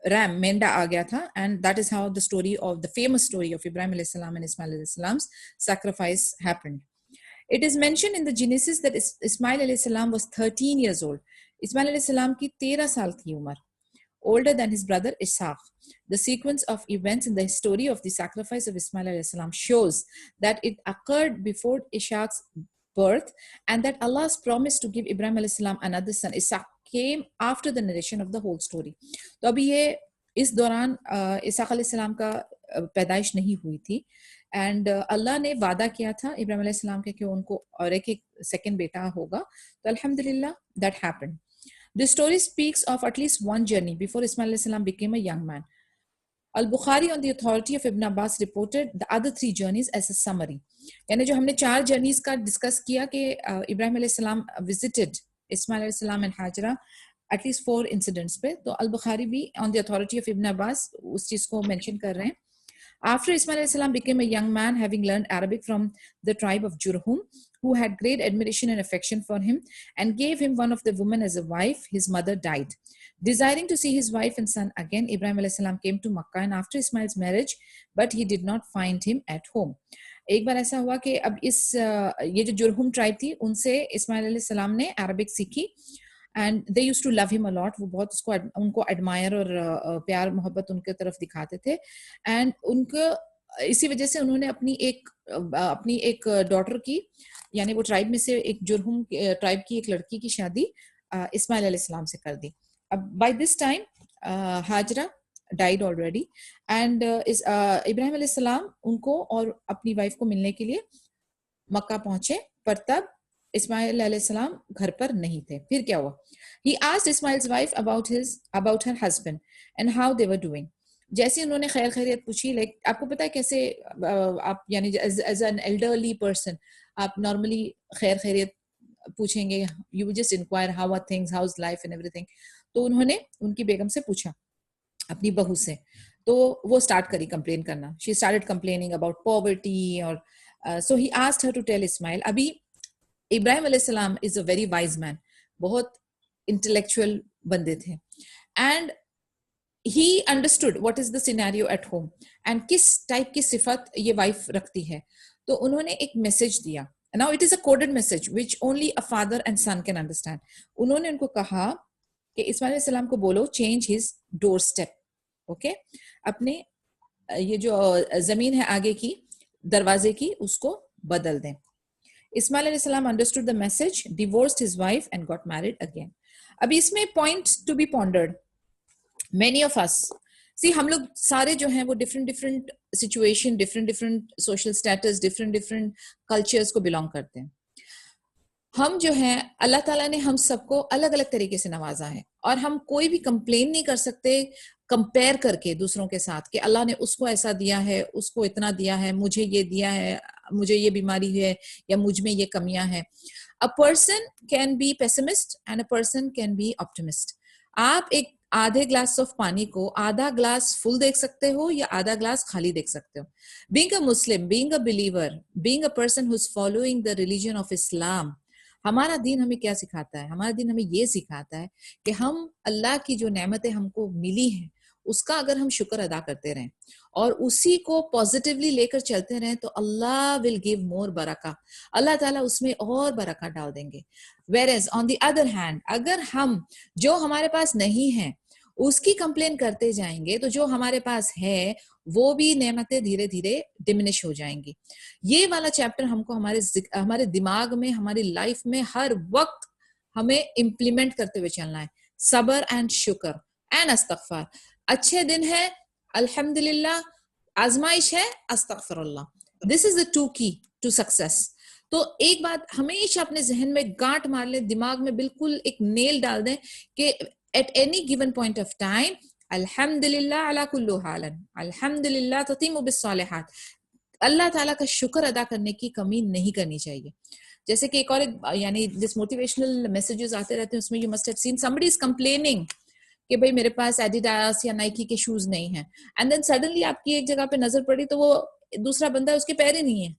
ram, मेंढा आ गया था, and that is how the famous story of Ibrahim alayhi salam and Ismail alayhi salam's sacrifice happened. It is mentioned in the Genesis that Ismail alayhi salam was 13 years old. Ismail alayhi salam की 13 साल थी उम्र, older than his brother Ishaq. The sequence of events in the story of the sacrifice of Ismail alayhi salam shows that it occurred before Ishaq's birth, and that Allah's promise to give Ibrahim alayhi salam another son, Ishaq, came after the narration of the whole story. तो अभी ये इस दौरान इसाक अलैहि सलाम का पैदाइश नहीं हुई थी, एंड अल्लाह ने वादा किया था इब्राहिम अलैहि सलाम के कि उनको और एक सेकंड बेटा होगा. तो अल्हम्दुलिल्लाह that happened. The story speaks of at least one journey before Ismail alayhi salam became a young man. Al-Bukhari, on the authority of Ibn Abbas, reported the other 3 journeys as a summary. यानी जो हमने 4 journeys का डिस्कस किया कि इब्राहिम अलैहि सलाम visited Ismail alayhi salam and Hajra at least 4 incidents पे, तो Al-Bukhari भी on the authority of Ibn Abbas उस चीज को mention कर रहे हैं. After Ismail alayhi salam became a young man, having learned Arabic from the tribe of Jurhum, who had great admiration and affection for him, and gave him one of the women as a wife, his mother died. Desiring to see his wife and son again, Ibrahim alayhi salam came to Makkah, and after Ismail's marriage, but he did not find him at home. एक बार ऐसा हुआ कि अब ये जो जुरहुम ट्राइब थी उनसे इस्माइल अलैहि सलाम ने अरबिक सीखी, and they used to love him a lot. वो बहुत उनको एडमायर और प्यार मोहब्बत उनके तरफ दिखाते थे, एंड उनको इसी वजह से उन्होंने अपनी एक डॉटर की, यानी वो ट्राइब में से एक जुरहुम ट्राइब की एक लड़की की शादी इस्माइल अलैहि सलाम से कर दी. अब by this time Hajra died already, and Ibrahim अलैहि सलाम उनको और अपनी वाइफ को मिलने के लिए मक्का पहुंचे, पर तब इस्माइल अलैहि सलाम घर पर नहीं थे. फिर क्या हुआ? He asked Ismail's wife about her husband and how they were doing. जैसे उन्होंने खैर खैरियत पूछी, लाइक आपको पता है कैसे आप यानी एज एन एल्डरली पर्सन आप नॉर्मली खैर खैरियत पूछेंगे, you just inquire how are things, how is life and everything. तो उन्होंने उनकी बेगम से पूछा, अपनी बहू से, तो वो स्टार्ट करी कंप्लेन करना. She started complaining about poverty, और so he asked her to tell Ismail. अभी इब्राहिम अलैहि सलाम is a very wise man, बहुत इंटेलेक्चुअल बंदे थे, and he understood what is the scenario at home and किस टाइप की सिफत ये वाइफ रखती है. तो उन्होंने एक मैसेज दिया. Now it is a coded message which only a father and son can understand. उन्होंने उनको कहा कि इस्माइल अलैहि सलाम को बोलो change his doorstep. Okay, अपने ये जो जमीन है आगे की दरवाजे की उसको बदल दें. इस्माइल अलैहि सलाम understood the message, divorced his wife and got married again. अभी इसमें point to be pondered. Many of us see, हम लोग सारे जो हैं वो different situation, different social status, different cultures को बिलोंग करते हैं. हम जो है अल्लाह ताला ने हम सबको अलग अलग तरीके से नवाजा है, और हम कोई भी कंप्लेन नहीं कर सकते कंपेयर करके दूसरों के साथ कि अल्लाह ने उसको ऐसा दिया है, उसको इतना दिया है, मुझे ये दिया है, मुझे ये बीमारी है, या मुझ में ये कमियां हैं. A person can be pessimist and a person can be optimist. आधे ग्लास ऑफ पानी को आधा ग्लास फुल देख सकते हो या आधा ग्लास खाली देख सकते हो. Being a Muslim, being a believer, being a person who is following the religion of Islam, हमारा दीन हमें क्या सिखाता है? हमारा दीन हमें ये सिखाता है कि हम अल्लाह की जो नेमतें हमको मिली हैं उसका अगर हम शुक्र अदा करते रहें और उसी को पॉजिटिवली लेकर चलते रहें तो अल्लाह विल गिव मोर बरका, अल्लाह ताला उसमें और बरका डाल देंगे. Whereas on the other hand, अगर हम जो हमारे पास नहीं है उसकी कंप्लेन करते जाएंगे तो जो हमारे पास है वो भी नेमतें धीरे धीरे डिमिनिश हो जाएंगी. ये वाला चैप्टर हमको हमारे दिमाग में, हमारी लाइफ में हर वक्त हमें इम्प्लीमेंट करते हुए चलना है. सबर एंड शुक्र एंड अस्तगफार. अच्छे दिन है अल्हम्दुलिल्लाह, आजमाइश है अस्तगफिरुल्लाह. दिस इज द टू की टू सक्सेस. तो एक बात हमेशा अपने जहन में गांठ मार ले, दिमाग में बिल्कुल एक नेल डाल दें कि at any given point of time अल्हम्दुलिल्लाह अला कुल्लि हालन, अल्हम्दुलिल्लाह ततीमु बिस्सालिहात. अल्लाह ताला का शुक्र अदा करने की कमी नहीं करनी चाहिए. जैसे कि एक और यानी जिस मोटिवेशनल मैसेजेस आते रहते हैं उसमें you must have seen somebody is complaining कि भाई मेरे पास एडिडास या नाइकी के शूज नहीं है, एंड देन सडनली आपकी एक जगह पे नजर पड़ी तो वो दूसरा बंदा उसके पैर ही नहीं है.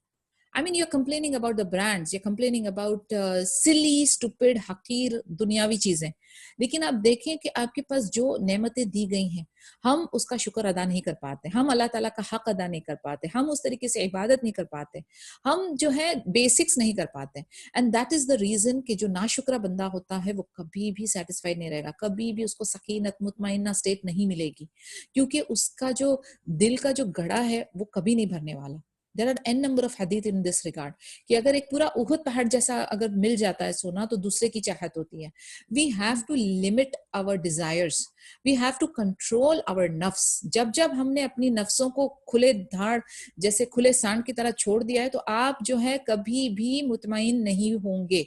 I mean, you're complaining about the brands, you're complaining about silly, stupid, हकीर दुनियावी चीजें. लेकिन आप देखें कि आपके पास जो नेमतें दी गई हैं हम उसका शुक्र अदा नहीं कर पाते, हम अल्लाह ताला का हक अदा नहीं कर पाते, हम उस तरीके से इबादत नहीं कर पाते, हम जो है बेसिक्स नहीं कर पाते. And that is the reason कि जो नाशुक्रा बंदा होता है वो कभी भी सेटिस्फाइड नहीं रहेगा, कभी भी उसको सकीनत मुतमइन्ना स्टेट नहीं मिलेगी, क्योंकि उसका जो दिल का जो गड़ा है वो कभी नहीं भरने वाला. There are n number of hadith in this regard कि अगर एक पूरा उहुद पहाड़ जैसा अगर मिल जाता है सोना तो दूसरे की चाहत होती है. We have to limit our desires, we have to control our नफ्स. जब हमने अपनी नफ्सों को खुले धाड़ जैसे खुले सांड की तरह छोड़ दिया है तो आप जो है कभी भी मुतमईन नहीं होंगे.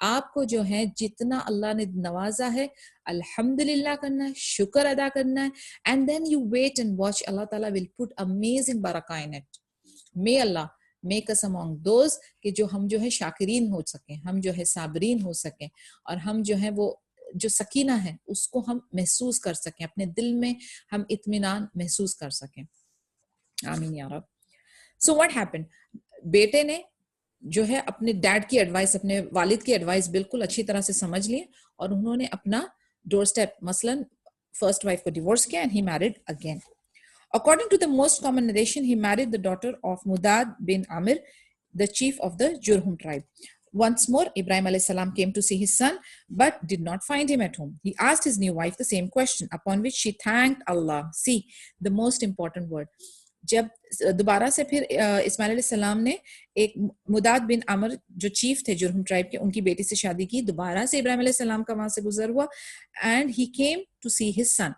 आपको जो है जितना अल्लाह ने नवाजा है अल्हम्दुलिल्लाह करना है, शुक्र अदा करना है, and then you wait and watch. अल्लाह ताला will put amazing barakah in it. May Allah make us among those कि जो हम जो है शाकिरीन हो सकें, हम जो है साबरीन हो सकें और हम जो है वो जो सकीना है उसको हम महसूस कर सकें, अपने दिल में हम इत्मीनान महसूस कर सकें. आमीन या रब. So what happened? बेटे ने जो है अपने डैड की एडवाइस, अपने वालिद की एडवाइस बिल्कुल अच्छी तरह से समझ लिए और उन्होंने अपना डोर स्टेप मसलन फर्स्ट वाइफ को डिवोर्स किया and he married again. According to the most common narration, he married the daughter of Mudad bin Amir, the chief of the Jurhum tribe. Once more, Ibrahim alayhi salam came to see his son, but did not find him at home. He asked his new wife the same question, upon which she thanked Allah. See, the most important word. जब दोबारा से फिर इस्माइल अलैहि सलाम ने एक मुदाद बिन अमर जो चीफ थे जुरहुम ट्राइब के, उनकी बेटी से शादी की. दोबारा से इब्राहिम अलैहि सलाम का वहां से गुजर हुआ and he came to see his son.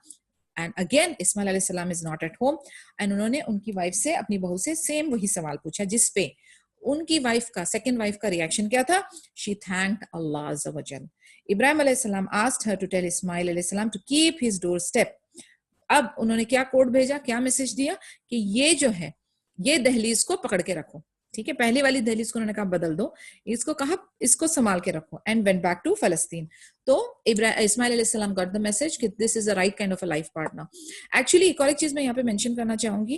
And again, Ismail alayhi salam is not at home. And उन्होंने उनकी वाइफ से, अपनी बहू से सेम वही सवाल पूछा, जिस पे उनकी वाइफ का, सेकंड वाइफ का रिएक्शन क्या था? She thanked Allah azza wa jal. Ibrahim alayhi salam asked her to tell Ismail alayhi salam to keep his doorstep. अब उन्होंने क्या कोड भेजा, क्या मैसेज दिया कि ये जो है ये दहलीज को पकड़ के रखो. ठीक है, पहली वाली दहलीज को उन्होंने कहा बदल दो, इसको कहा इसको संभाल के रखो. And went back to Palestine. तो इस्माइल अलैहि सलाम गॉट द मैसेज कि this is a right kind of a life partner. Actually एक और एक चीज मैं यहाँ पे मेंशन करना चाहूंगी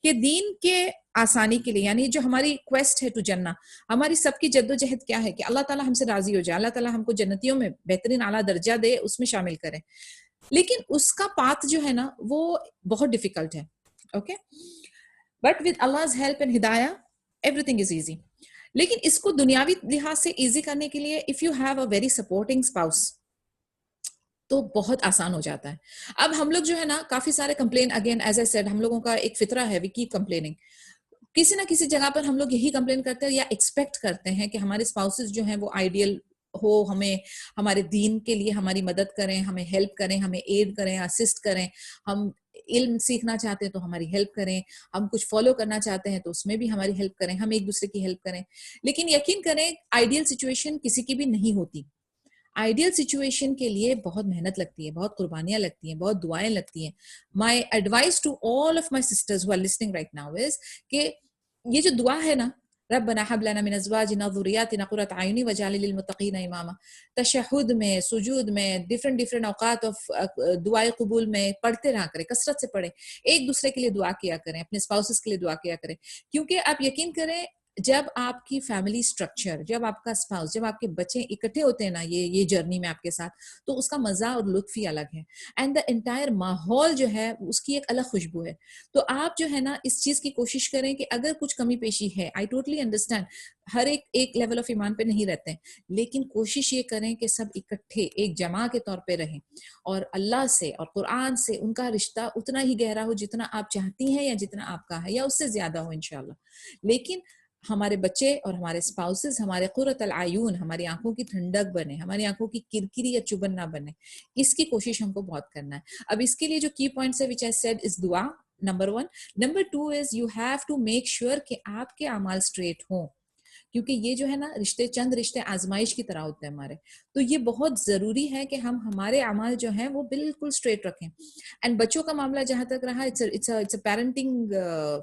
कि दीन के आसानी के लिए, यानी जो हमारी क्वेस्ट है टू जन्ना, हमारी सबकी जद्दोजहद क्या है कि अल्लाह ताला हमसे राजी हो जाए, अल्लाह ताला हमको जन्नतियों में बेहतरीन आला दर्जा दे, उसमें शामिल करें. लेकिन उसका पाथ जो है ना वो बहुत डिफिकल्ट है. Okay, but with Allah's help and हिदाया everything is easy. लेकिन इसको दुनियावी लिहाज से इजी करने के लिए if you have a very supporting spouse तो बहुत आसान हो जाता है. अब हम लोग जो है ना काफी सारे complain, again as I said, हम लोगों का एक फितरा है, वी कीप कंप्लेनिंग. किसी ना किसी जगह पर हम लोग यही कंप्लेन करते हैं या एक्सपेक्ट करते हैं कि हमारे स्पाउसेस जो हैं वो आइडियल हो, हमें हमारे दीन के लिए हमारी मदद करें, हमें हेल्प करें, हमें एड करें, असिस्ट करें. हम इल्म सीखना चाहते हैं तो हमारी हेल्प करें, हम कुछ फॉलो करना चाहते हैं तो उसमें भी हमारी हेल्प करें, हम एक दूसरे की हेल्प करें. लेकिन यकीन करें आइडियल सिचुएशन किसी की भी नहीं होती. आइडियल सिचुएशन के लिए बहुत मेहनत लगती है, बहुत कुर्बानियां लगती हैं, बहुत दुआएं लगती हैं. My advice to all of my sisters who are listening right now is कि ये जो दुआ है ना, रब्बना हब लना मिन अज़वाजिना ज़ुर्रिय्यातिना क़ुर्रता अयुनि वजअलना लिल मुत्तक़ीना इमामा। तशहुद में, सुजूद में, डिफरेंट औकात ऑफ दुआए कबूल में पढ़ते रहा करें, कसरत से पढ़ें, एक दूसरे के लिए दुआ किया करें, अपने स्पाउसेस के लिए दुआ किया करें। क्योंकि आप यकीन करें, जब आपकी फैमिली स्ट्रक्चर, जब आपका स्पाउस, जब आपके बच्चे इकट्ठे होते हैं ना ये जर्नी में आपके साथ, तो उसका मजा और लुत्फ ही अलग है। एंड द एंटायर माहौल जो है उसकी एक अलग खुशबू है। तो आप जो है ना इस चीज की कोशिश करें कि अगर कुछ कमी पेशी है, आई टोटली अंडरस्टैंड, हर एक लेवल ऑफ ईमान पे नहीं रहते हैं, लेकिन कोशिश ये करें कि सब इकट्ठे एक जमा के तौर पे रहें और अल्लाह से और कुरान से उनका रिश्ता उतना ही गहरा हो जितना आप चाहती हैं या जितना आपका है, या उससे ज्यादा हो इंशाल्लाह। लेकिन हमारे बच्चे और हमारे स्पाउसेस हमारे कुर्रतुल आयून, हमारी आंखों की ठंडक बने, हमारी आंखों की किरकिरी या चुभन ना बने, इसकी कोशिश हमको बहुत करना है। अब इसके लिए जो की पॉइंट्स है विच आई सेड इज दुआ, number 1। Number 2 is you have to make sure कि आपके अमाल स्ट्रेट हों, क्योंकि ये जो है ना चंद रिश्ते आजमाइश की तरह होते हैं हमारे, तो ये बहुत जरूरी है कि हम हमारे अमाल जो है वो बिल्कुल स्ट्रेट रखें। एंड बच्चों का मामला जहां तक रहा, इट्स अ पेरेंटिंग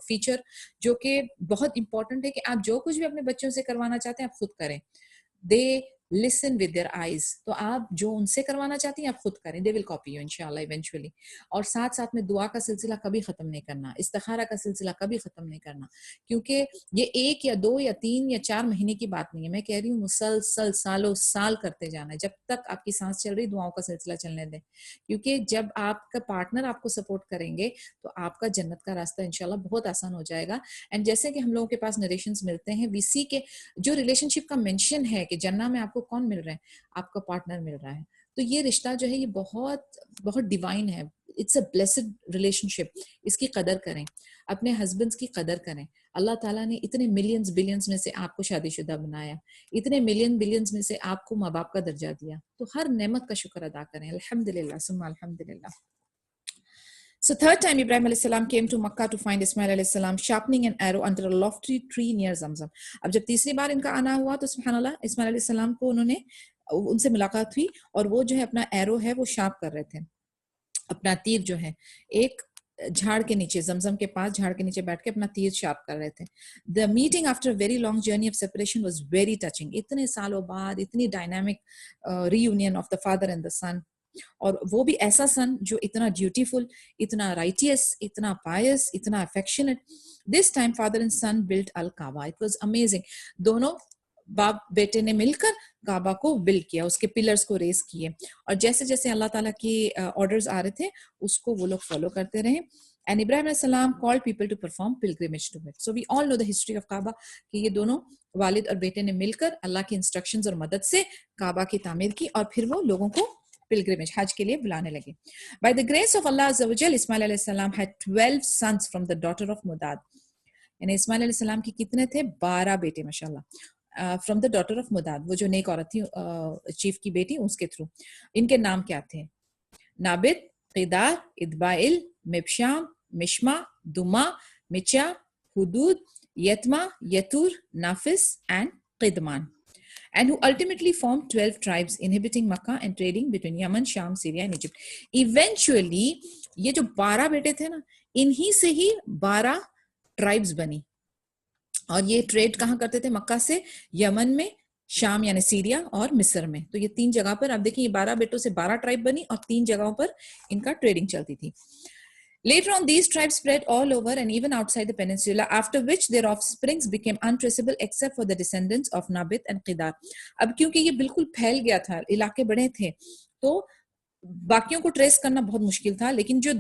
फीचर जो कि बहुत इंपॉर्टेंट है कि आप जो कुछ भी अपने बच्चों से करवाना चाहते हैं आप खुद करें। They listen with their eyes, तो आप जो उनसे करवाना चाहती हैं आप खुद करें, दे विल कॉपी यू इंशाल्लाह इवेंचुअली। और साथ साथ में दुआ का सिलसिला कभी खत्म नहीं करना, इस्तिखारा का सिलसिला कभी खत्म नहीं करना, क्योंकि ये 1 या 2 या 3 या 4 महीने की बात नहीं है, मैं कह रही हूँ मुसलसल सालों साल करते जाना है, जब तक आपकी सांस चल रही दुआओं का सिलसिला चलने दें। क्योंकि जब आपका पार्टनर आपको सपोर्ट करेंगे तो आपका जन्नत का रास्ता इंशाल्लाह बहुत आसान हो जाएगा। एंड जैसे कि हम लोगों के पास नरेशंस मिलते हैं, वी सी के जो रिलेशनशिप का मेंशन है कि जन्नत में आपको कौन मिल रहा है, आपका पार्टनर मिल रहा है, तो ये रिश्ता जो है ये बहुत बहुत डिवाइन है, इट्स अ ब्लेस्ड रिलेशनशिप। इसकी कदर करें, अपने हस्बैंड्स की कदर करें। अल्लाह ताला ने इतने मिलियंस बिलियंस में से आपको शादीशुदा बनाया, इतने मिलियन बिलियंस में से आपको माँ बाप का दर्जा दिया, तो हर नेमत का शुक्र अदा करें। अल्हम्दुलिल्लाह सुम्मा अल्हम्दुलिल्लाह। So third time Ibrahim alayhi salam came to Makkah to find Ismail alayhi salam sharpening an arrow under a lofty tree near Zamzam. अब जब तीसरी बार इनका आना हुआ तो सुब्हानअल्लाह इस्माइल अलैहि सलाम को उनसे मुलाकात हुई और वो जो है अपना एरो है वो शार्प कर रहे थे, अपना तीर जो है एक झाड़ के नीचे, जमजम के पास झाड़ के नीचे बैठ के अपना तीर शार्प कर रहे थे। The meeting after very long journey of separation was very touching. इतने सालों बाद इतनी dynamic reunion of the father and the son, और वो भी ऐसा सन जो इतना ड्यूटीफुल, इतना राइटियस, इतना पायस, इतना affectionate. This time father and son built al Kaaba. It was amazing. दोनों बाप बेटे ने मिलकर काबा को बिल्ड किया, उसके पिलर्स को रेस किए, और जैसे जैसे अल्लाह ताला की ऑर्डर्स आ रहे थे उसको वो लोग फॉलो करते रहे। एंड इब्राहिम अलैहि सलाम called people to perform pilgrimage to it. So we all know the history of Kaaba कि ये दोनों वालिद और बेटे ने मिलकर अल्लाह की इंस्ट्रक्शंस और मदद से काबा की तामीर की और फिर वो लोगों को pilgrimage हज के लिए बुलाने लगे। By the grace of Allah Azza wa Jal, Ismail alayhi salam had 12 sons from the daughter of Mudad. यानी इस्माइल अलैहि सलाम के कितने थे? 12 बेटे माशाल्लाह, फ्रॉम द डॉटर ऑफ मुदाद, वो जो नेक औरत थी चीफ की बेटी, उसके थ्रू। इनके नाम क्या थे? नाबित, क़िदार, इदबाइल, मिबशाम, मिशमा, दुमा, मिचा, हुदूद, यतमा, यतूर, Nafis and क़िदमान, and who ultimately formed 12 tribes inhabiting Makkah and trading between Yemen, Sham, Syria and Egypt. Eventually ये जो 12 बेटे थे ना, इन्हीं से ही 12 ट्राइब्स बनी, और ये ट्रेड कहाँ करते थे? मक्का से यमन में, शाम यानी सीरिया और मिस्र में। तो ये 3 जगह पर आप देखिए, ये 12 बेटों से 12 ट्राइब बनी और 3 जगहों पर इनका ट्रेडिंग चलती थी। Later on, these tribes spread all over and even outside the peninsula, after which their offsprings became untraceable except for the descendants of Nabit and Qidar. अब क्योंकि ये बिल्कुल फैल गया था, इलाके बड़े थे, तो बाकियों को ट्रेस करना बहुत मुश्किल था, लेकिन जो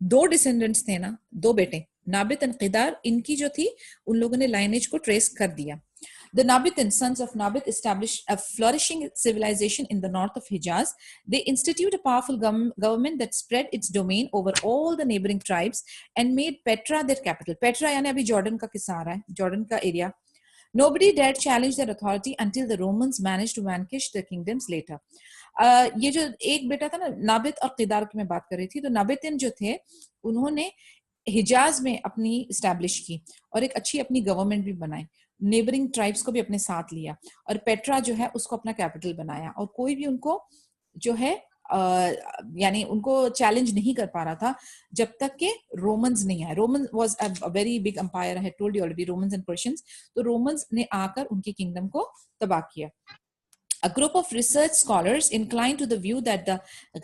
2 डिसेंडेंट्स थे ना, 2 बेटे नाबित एंड क़िदार, इनकी जो थी उन लोगों ने लाइनेज को ट्रेस कर दिया। The Nabateans, sons of Nabit, established a flourishing civilization in the north of Hijaz. They instituted a powerful government that spread its domain over all the neighboring tribes and made Petra their capital. Petra यानी अभी जॉर्डन का किस्सा आ रहा है, जॉर्डन का area. Nobody dared challenge their authority until the Romans managed to vanquish the kingdoms later. ये जो एक बेटा था ना, नाबित और क़िदार की मैं बात कर रही थी, तो नाबितिन जो थे उन्होंने हिजाज में अपनी इस्टेब्लिश की और एक अच्छी अपनी गवर्नमेंट भी बनाई, नेबरिंग ट्राइब्स को भी अपने साथ लिया, और पेट्रा जो है उसको अपना कैपिटल बनाया, और कोई भी उनको जो है यानी उनको चैलेंज नहीं कर पा रहा था जब तक के रोमन्स नहीं आए. Roman was a very big empire, I had told you already, Romans and Persians. तो रोमन्स ने आकर उनकी किंगडम को तबाह किया. A group of research scholars inclined to the view that the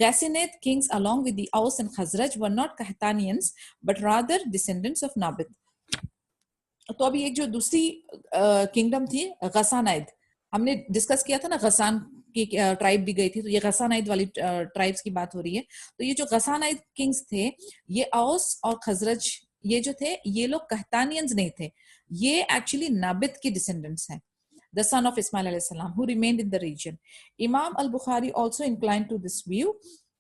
Ghassanid kings along with the Aus and Khazraj were not Qahtanians but rather descendants of Nabit. तो अभी एक जो दूसरी किंगडम थी गसानाइद, हमने डिस्कस किया था ना, गसान की ट्राइब भी गई थी, तो ये गसानाइद वाली ट्राइब्स की बात हो रही है. तो ये जो गसानाइद किंग्स थे, ये औस और खजरज ये जो थे, ये लोग कहतानियंस नहीं थे, ये एक्चुअली नाबित के डिसेंडेंट्स हैं, the son of Ismail alayhi salam, who remained in the region. Imam al-Bukhari also inclined to this view,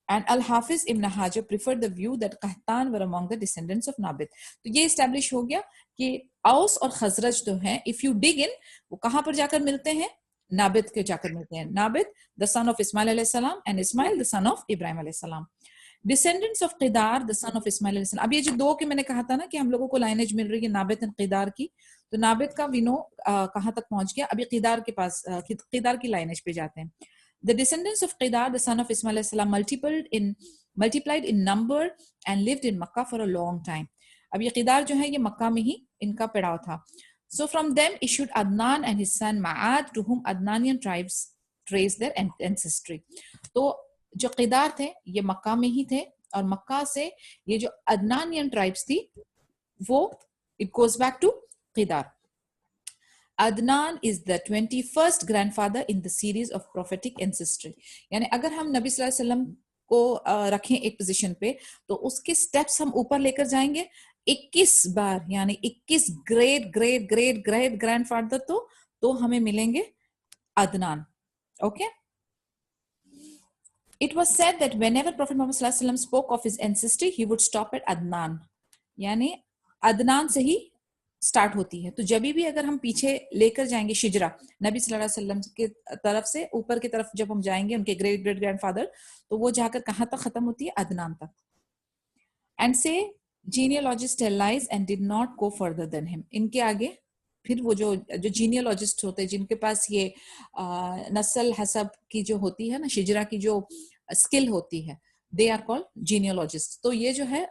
and Al-Hafiz ibn Hajar preferred the view that Qahtan were among the descendants of Nabit. तो ये establish हो गया कि औस और खजरज तो हैं, if you dig in, वो कहाँ पर जाकर मिलते हैं? नाबित के जाकर मिलते हैं. नाबित, the son of Ismail alayhi salam, and Ismail, the son of Ibrahim alayhi salam. Descendants of Qidar, the son of Ismail alayhi salam. अब ये जो दो के मैंने कहा था ना कि हम लोगों को लाइनेज मिल रही है नाबित और क़िदार की, तो नाबित का वी नो कहाँ तक पहुंच गया. अभी क़िदार के पास, क़िदार की लाइनेज पे जाते हैं. The descendants of Qidar, the son of Ismail alayhi salam, multiplied in number and lived in Makkah for a long time. अब ये क़िदार जो है ये मक्का में ही इनका पड़ाव था. So from them issued Adnan and his son Ma'ad, to whom Adnanian tribes trace their ancestry. तो जो क़िदार थे ये मक्का में ही थे, और मक्का से ये जो अदनानियन ट्राइब्स थी वो it goes back to Qidar. Adnan is the 21st grandfather in the series of prophetic ancestry. यानी अगर हम नबी सल्लल्लाहु अलैहि वसल्लम को रखें एक पोजीशन पे, तो उसके स्टेप्स हम ऊपर लेकर जाएंगे 21 बार, यानी 21 great great great great grandfather तो हमें मिलेंगे Adnan. Okay. It was said that whenever Prophet Muhammad sallallahu alaihi wasallam spoke of his ancestry, he would stop at Adnan. यानी अदनान से ही स्टार्ट होती है. तो जब भी अगर हम पीछे लेकर जाएंगे शिजरा नबी सल्लल्लाहु अलैहि वसल्लम के तरफ से ऊपर की तरफ जब हम जाएंगे उनके ग्रेट ग्रेट ग्रैंडफादर, तो वो जाकर कहाँ तक खत्म होती है? अदनान तक. And say genealogists tell lies and did not go further than him. इनके आगे फिर वो जो जीनियोलॉजिस्ट होते हैं जिनके पास ये नस्ल हसब की जो होती है ना, शिजरा की जो स्किल होती है, दे आर कॉल्ड जीनियोलॉजिस्ट. तो ये जो है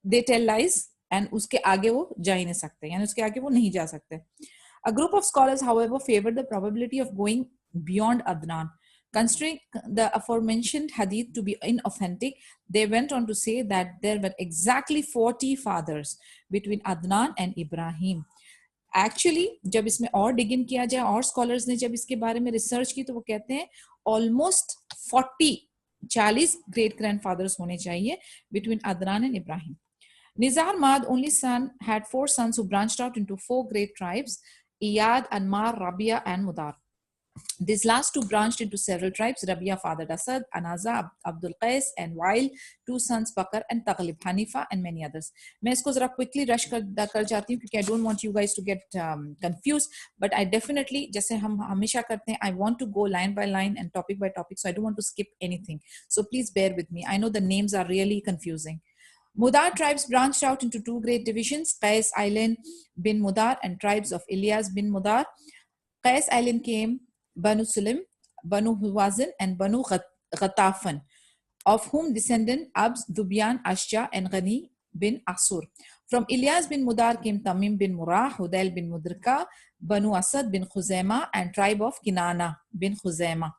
दे टेल लाइज एंड उसके आगे वो जा ही नहीं सकते, यानी उसके आगे वो नहीं जा सकते. A group of scholars, however, favored the probability of going beyond Adnan. Considering the aforementioned hadith to be inauthentic, they went on to say that there were exactly 40 fathers between Adnan and Ibrahim. Actually जब इसमें और डिग इन किया जाए और स्कॉलर्स ने जब इसके बारे में रिसर्च की, तो वो कहते हैं ऑलमोस्ट 40 ग्रेट ग्रैंडफादर्स होने चाहिए between Adnan and Ibrahim. Nizar Mad, only son, had 4 sons who branched out into 4 great tribes: Iyad, Anmar, Rabia, and Mudar. These last two branched into several tribes: Rabia fathered Asad, Anaza, Abdul Qais, and Wail, 2 sons Bakr and Taghlib, Hanifa, and many others. मैं इसको जरा quickly rush कर जाती हूँ क्योंकि I don't want you guys to get confused, but I definitely, जैसे हम हमेशा करते हैं, I want to go line by line and topic by topic, so I don't want to skip anything. So please bear with me. I know the names are really confusing. Mudar tribes branched out into 2 great divisions: Qais Island bin Mudar and tribes of Ilyas bin Mudar. Qais Island came Banu Sulaim, Banu Huwazin, and Banu Ghatafan, of whom descended Abs, Dubyan, Ashja, and Ghani bin Asur. From Ilyas bin Mudar came Tamim bin Murrah, Hudail bin Mudrika, Banu Asad bin Khuzaima, and tribe of Kinana bin Khuzaima,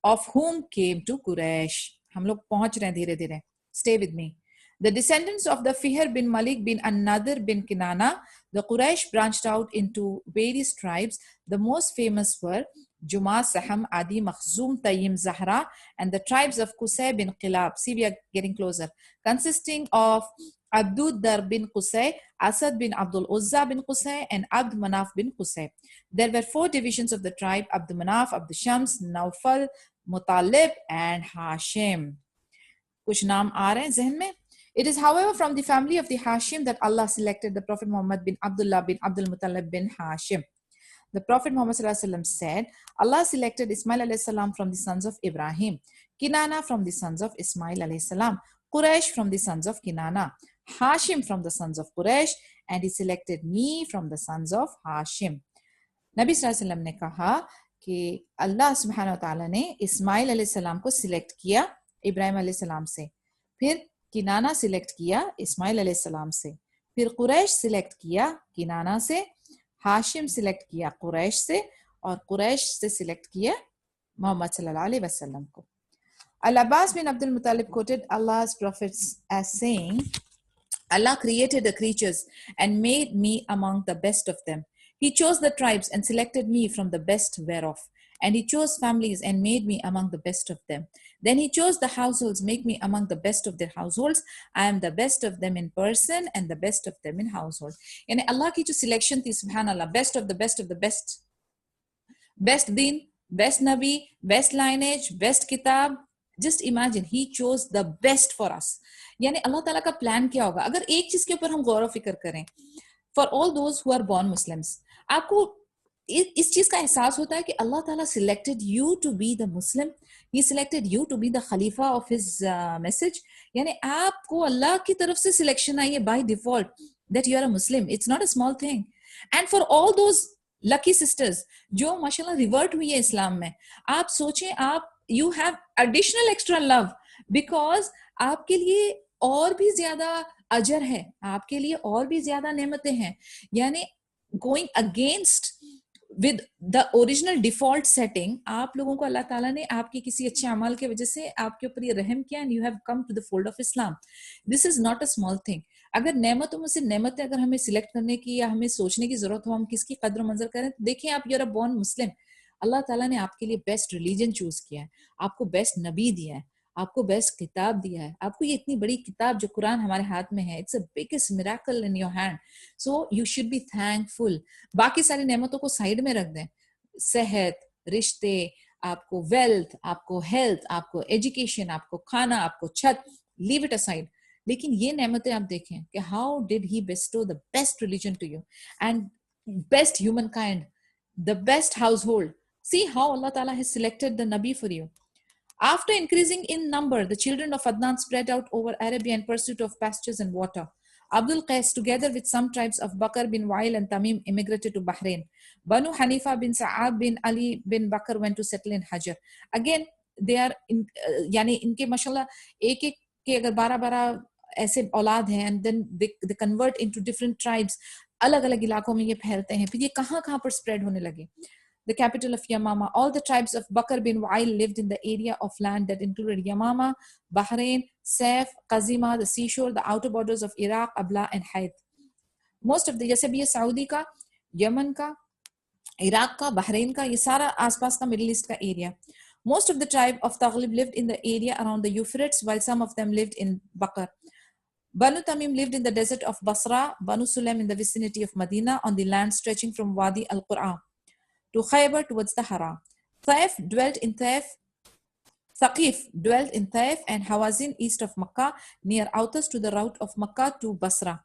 of whom came to Quraysh. हम लोग पहुंच रहे हैं धीरे धीरे. Stay with me. The descendants of the Fihr bin Malik bin An-Nadir bin Kinana, the Quraysh branched out into various tribes. The most famous were Juma, Saham, Adi, Makhzum, Tayyim, Zahra, and the tribes of Qusay bin Qilab. See, we are getting closer. Consisting of Abdud Dar bin Qusay, Asad bin Abdul Uzza bin Qusay, and Abd Manaf bin Qusay. There were 4 divisions of the tribe: Abd Manaf, Abd Shams, Naufal, Mutalib, and Hashim. कुछ नाम आ रहे हैं ज़हन में? It is, however, from the family of the Hashim that Allah selected the Prophet Muhammad bin Abdullah bin Abdul Muttalib bin Hashim. The Prophet Muhammad said, Allah selected Ismail alayhi salam from the sons of Ibrahim, Kinana from the sons of Ismail alayhi salam, Quraysh from the sons of Kinana, Hashim from the sons of Quraysh, and he selected me from the sons of Hashim. Nabi sallallahu alaihi wasallam ने कहा कि अल्लाह सुब्हानहू व तआला ने इस्माइल अलैहि सलाम को सिलेक्ट किया इब्राहिम अलैहिस्सलाम से, फिर किनाना सिलेक्ट किया इस्माइल अलैहिस्सलाम से, फिर कुरैश सिलेक्ट किया किनाना से, हाशिम सिलेक्ट किया कुरैश से, और कुरैश से सिलेक्ट किया मोहम्मद सल्लल्लाहु अलैहि वसल्लम को. Al-Abbas bin Abdul Muttalib quoted Allah's prophets as saying, Allah created the creatures and made me among the best of them. He chose the tribes and selected me from the best whereof. And he chose families and made me among the best of them. Then he chose the households, make me among the best of their households. I am the best of them in person and the best of them in household. Yani Allah ki jo selection thi, subhanallah, best of the best of the best. Best deen, best nabi, best lineage, best kitab. Just imagine, he chose the best for us. यानी अल्लाह ताला का प्लान क्या होगा. अगर एक चीज के ऊपर हम गौर फिक्र करें, for all those who are born Muslims, आपको इस चीज का एहसास होता है कि अल्लाह ताला selected you to be the Muslim, he selected you to be the खलीफा ऑफ हिज मैसेज. यानी आपको अल्लाह की तरफ से सिलेक्शन आई है by default that you are a Muslim. It's not a small thing. And for all those lucky sisters जो माशाल्लाह रिवर्ट हुई है इस्लाम में, आप सोचें, आप you have additional extra love because आपके लिए और भी ज्यादा अजर है, आपके लिए और भी ज्यादा नेमतें हैं. यानी going against with the original default setting, आप लोगों को अल्लाह ताला ने आपके किसी अच्छे अमल के वजह से आपके ऊपर ये रहम किया and you have come to the fold of Islam. This is not a small thing. अगर नेमतों में से नेमतें अगर हमें सिलेक्ट करने की या हमें सोचने की जरूरत हो हम किसकी कद्र मंजर करें, तो देखिए आप you're a born Muslim. अल्लाह ताला ने आपके लिए बेस्ट रिलीजन चूज किया है, आपको बेस्ट नबी दिया है, आपको बेस्ट किताब दिया है, आपको ये इतनी बड़ी किताब जो कुरान हमारे हाथ में है, it's a biggest miracle in your hand. So you should be thankful. बाकी सारी नेमतों को साइड में रख दें, सेहत, रिश्ते, आपको वेल्थ, आपको हेल्थ, आपको एजुकेशन, आपको खाना, आपको छत, लीव इट असाइड. लेकिन ये नेमतें आप देखें कि how did he bestow the best religion to you and best humankind, the best household. See how Allah Ta'ala has selected the Nabi for you. After increasing in number, the children of Adnan spread out over Arabia in pursuit of pastures and water. Abdul Qais, together with some tribes of Bakr bin Wa'il and Tamim, immigrated to Bahrain. Banu Hanifa bin Sa'ab bin Ali bin Bakr went to settle in Hajar. Again, they are यानी इनके माशाल्लाह एक एक के अगर 12-12 ऐसे औलाद हैं and then they convert into different tribes. अलग अलग इलाकों में ये फैलते हैं. फिर ये कहाँ कहाँ पर स्प्रेड होने लगे. The capital of Yamama. All the tribes of Bakr bin Wa'il lived in the area of land that included Yamama, Bahrain, Saif, Qazima, the seashore, the outer borders of Iraq, Abla, and Haid. Most of the, जैसे भी ये सऊदी का, यमन का, इराक का, बहरीन का, ये सारा आसपास का मिडिल ईस्ट का area. Most of the tribe of Taghlib lived in the area around the Euphrates, while some of them lived in Bakr. Banu Tamim lived in the desert of Basra, Banu Sulaim in the vicinity of Medina, on the land stretching from Wadi al-Qur'an to Khaybar towards the Hara. Thaqif dwelt in Taif and Hawazin east of Makkah, near Autas to the route of Makkah to Basra.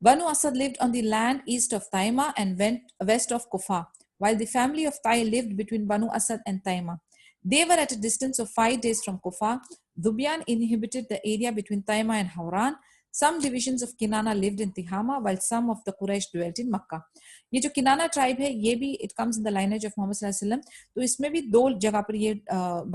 Banu Asad lived on the land east of Taima and west of Kufa, while the family of Tai lived between Banu Asad and Taima. They were at a distance of 5 days from Kufa. Dhubyan inhabited the area between Taima and Hawran. Some divisions of Kinana lived in Tihama, while some of the Quraysh dwelt in Makkah. ये जो किनाना ट्राइब है, ये भी it comes in the lineage of Muhammad sallallahu alaihi wasallam. तो इसमें भी 2 जगह पर ये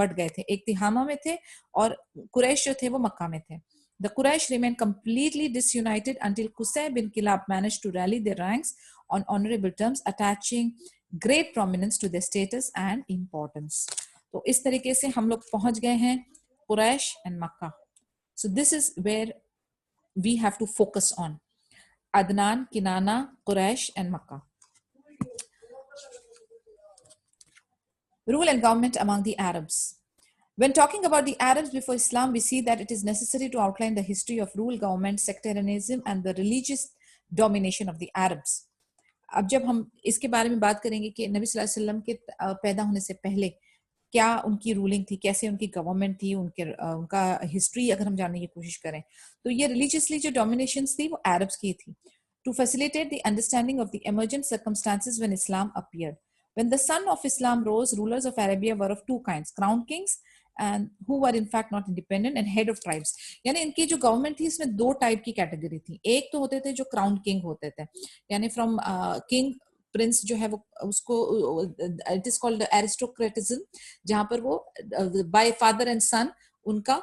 बढ़ गए थे. एक तिहामा में थे और कुरैश जो थे वो मक्का में थे. The Quraysh remained completely disunited until Qusay bin Kilab managed to rally their ranks on honorable terms, attaching great prominence to their status and importance. तो इस तरीके से हम लोग पहुंच गए हैं Quraysh and Makkah. So this is where we have to focus on. Adnan, Kinana, Quraysh and Makkah. Rule and government among the Arabs. When talking about the Arabs before Islam, we see that it is necessary to outline the history of rule, government, sectarianism and the religious domination of the Arabs. अब जब हम इसके बारे में बात करेंगे कि नबी सल्लल्लाहु अलैहि वसल्लम के पैदा होने से पहले क्या उनकी रूलिंग थी, कैसे उनकी गवर्नमेंट थी, उनका हिस्ट्री अगर हम जानने की कोशिश करें तो ये रिलीजियसली जो डोमिनेशंस थी वो अरब्स की थी. To facilitate the understanding of the emergent circumstances when Islam appeared. When the sun of Islam rose, rulers of Arabia were of 2 kinds, crown kings and who were in fact not independent and head of tribes. यानी इनकी जो गवर्नमेंट थी इसमें 2 टाइप की कैटेगरी थी. एक तो होते थे जो क्राउन किंग होते थे, यानी फ्रॉम किंग प्रिंस जो है वो उसको इट इज कॉल्ड एरिस्टोक्रेटिज्म, जहां पर वो बाय फादर एंड सन उनका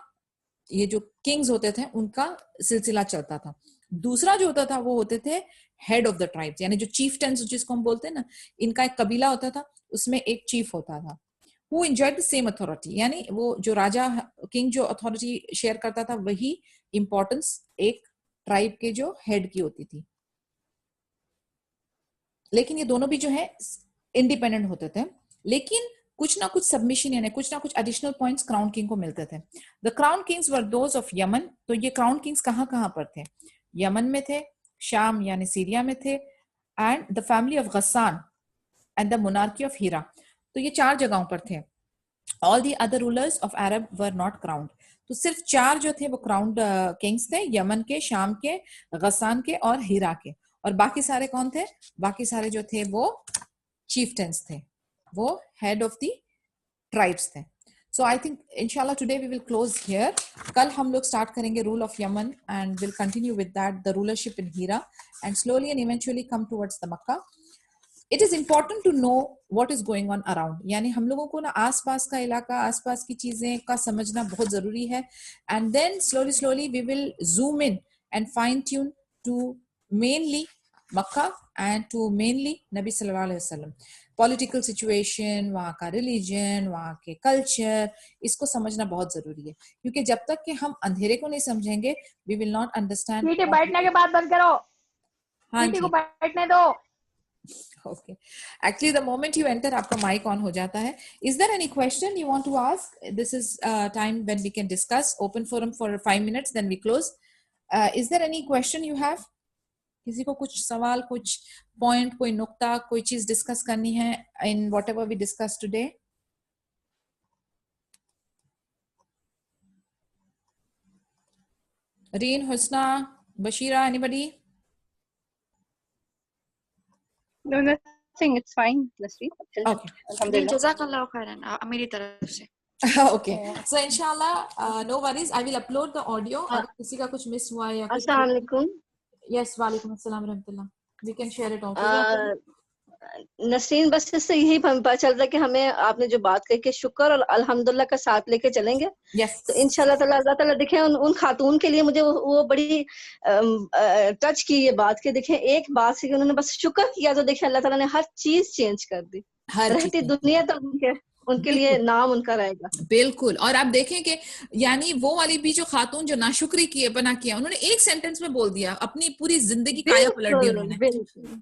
ये जो किंग्स होते थे उनका सिलसिला चलता था। दूसरा जो होता था वो होते थे हेड ऑफ द ट्राइब्स, यानी जो चीफटेंस जिसको हम बोलते हैं ना, इनका एक कबीला होता था, उसमें एक चीफ होता था, who enjoyed the same authority, यानी वो जो राजा किंग जो अथॉरिटी शेयर करता था वही इंपॉर्टेंस एक ट्राइब के जो हेड की होती थी। लेकिन ये दोनों भी जो है इंडिपेंडेंट होते थे, लेकिन कुछ ना कुछ सबमिशन यानी कुछ ना कुछ एडिशनल पॉइंट्स क्राउन किंग को मिलते थे। The crown Kings were those of Yemen. तो ये क्राउन किंग्स कहाँ कहाँ पर थे? यमन में थे, शाम यानी सीरिया में थे, and the family of Ghassan and the monarchy of Hira. तो ये 4 जगहों पर थे। All the other rulers of Arab were not crowned. तो सिर्फ 4 जो थे वो क्राउंड किंग्स थे, यमन के, शाम के, गस्सान के और हीरा के। और बाकी सारे कौन थे? बाकी सारे जो थे वो चीफटेंस थे, वो हेड ऑफ द ट्राइब्स थे। सो आई थिंक इंशाल्लाह today we will close here. कल हम लोग स्टार्ट करेंगे rule of Yemen and will continue with that the rulership in Hira and slowly and eventually come towards the Mecca. It is important to know what is going on around, यानी हम लोगों को ना आसपास का इलाका, आसपास की चीजें का समझना बहुत जरूरी है। And then slowly slowly we will zoom in and fine tune to mainly Mecca and to mainly नबी सल्लल्लाहु अलैहि वसल्लम। पॉलिटिकल सिचुएशन, वहाँ का रिलीजन, वहाँ के कल्चर, इसको समझना बहुत जरूरी है, क्योंकि जब तक कि हम अंधेरे को नहीं समझेंगे वी विल नॉट अंडरस्टैंड। बैठने के बाद बंद करो। हाँ जी, को बैठने दो। Okay. Actually, the moment you enter, आपका mic on हो जाता है. Is there any question you want to ask? This is time when we can discuss. Open forum for 5 minutes, then we close. Is there any question you have? किसी को कुछ सवाल, कुछ point, कोई नुक्ता, कोई चीज discuss करनी है in whatever we discussed today? Reen, Husna, Bashira, anybody? No, nothing. It's fine. Nasreen. Okay. Alhamdulillah. जज़ाकल्लाह खैरन मेरी तरफ से। Okay. So inshallah, no worries. I will upload the audio. अगर किसी का कुछ miss हुआ या कुछ, अस्सलाम वालेकुम। yes, वालेकुम अस्सलाम रहमतुल्लाह. We can share it also. Nasreen, बस इससे यही पता चल रहा है कि हमें आपने जो बात कही कि शुक्र और अल्हम्दुलिल्लाह का साथ लेके चलेंगे। Yes. तो इंशाल्लाह ताला अल्लाह ताला देखें उन खातून के लिए मुझे वो बड़ी टच की ये बात कि देखें एक बात से कि उन्होंने बस शुक्र किया तो देखें अल्लाह ताला ने हर चीज चेंज कर दी। रहती दुनिया तक उनके लिए नाम उनका रहेगा। बिल्कुल। और आप देखें कि यानी वो वाली भी जो खातून जो नाशुक्री किए बना किया, उन्होंने एक सेंटेंस में बोल दिया, अपनी पूरी जिंदगी काया पलट दी उन्होंने।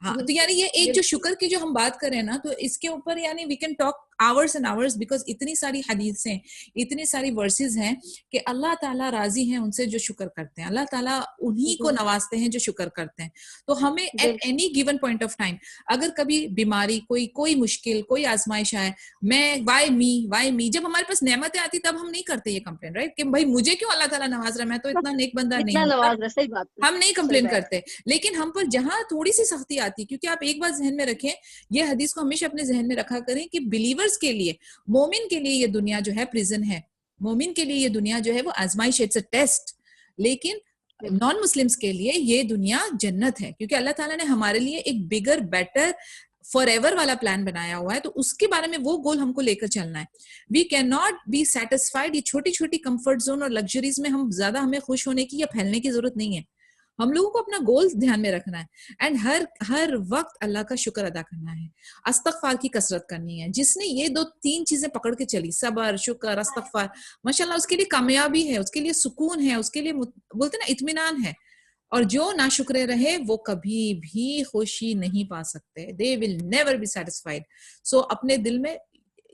हाँ, तो यानी ये एक जो शुक्र की जो हम बात करें ना, तो इसके ऊपर यानी we can talk hours and hours because इतनी सारी हदीसें, इतनी सारी वर्सेस हैं कि अल्लाह ताला राजी हैं उनसे जो शुक्र करते हैं, अल्लाह ताला उन्हीं को नवाजते हैं जो शुक्र करते हैं। तो हमें at any given point of time अगर कभी बीमारी, कोई मुश्किल, कोई आजमाइश आए, मैं वाई मी, जब हमारे पास नेमतें आती तब हम नहीं करते ये कंप्लेन, राइट, कि भाई मुझे क्यों अल्लाह ताला नवाज रहा है, मैं तो इतना नेक बंदा नहीं हूं, हम नहीं कंप्लेन करते। लेकिन हम पर जहां थोड़ी सी सख्ती आती, क्योंकि आप एक बात जहन में रखें, ये हदीस को हमेशा अपने जहन में रखा करें कि बिलीवर के लिए, मोमिन के लिए ये दुनिया जो है प्रिजन है, मोमिन के लिए ये दुनिया जो है वो आजमाइश, इट्स अ टेस्ट। लेकिन नॉन मुस्लिम्स के लिए ये दुनिया जन्नत है, क्योंकि अल्लाह ताला ने हमारे लिए एक बिगर, बेटर, फॉरएवर वाला प्लान बनाया हुआ है। तो उसके बारे में वो गोल हमको लेकर चलना है। We cannot be satisfied. ये छोटी छोटी कंफर्ट जोन और लग्जरीज में हम ज्यादा हमें खुश होने की या फैलने की जरूरत नहीं है। हम लोगों को अपना गोल ध्यान में रखना है एंड हर वक्त अल्लाह का शुक्र अदा करना है, अस्तगफार की कसरत करनी है। जिसने ये 2-3 चीजें पकड़ के चली, सबर, शुक्र, अस्तगफार, माशाल्लाह उसके लिए कामयाबी है, उसके लिए सुकून है, उसके लिए बोलते ना इत्मीनान है। और जो नाशुक्रे रहे वो कभी भी खुशी नहीं पा सकते, they will never be satisfied. So अपने दिल में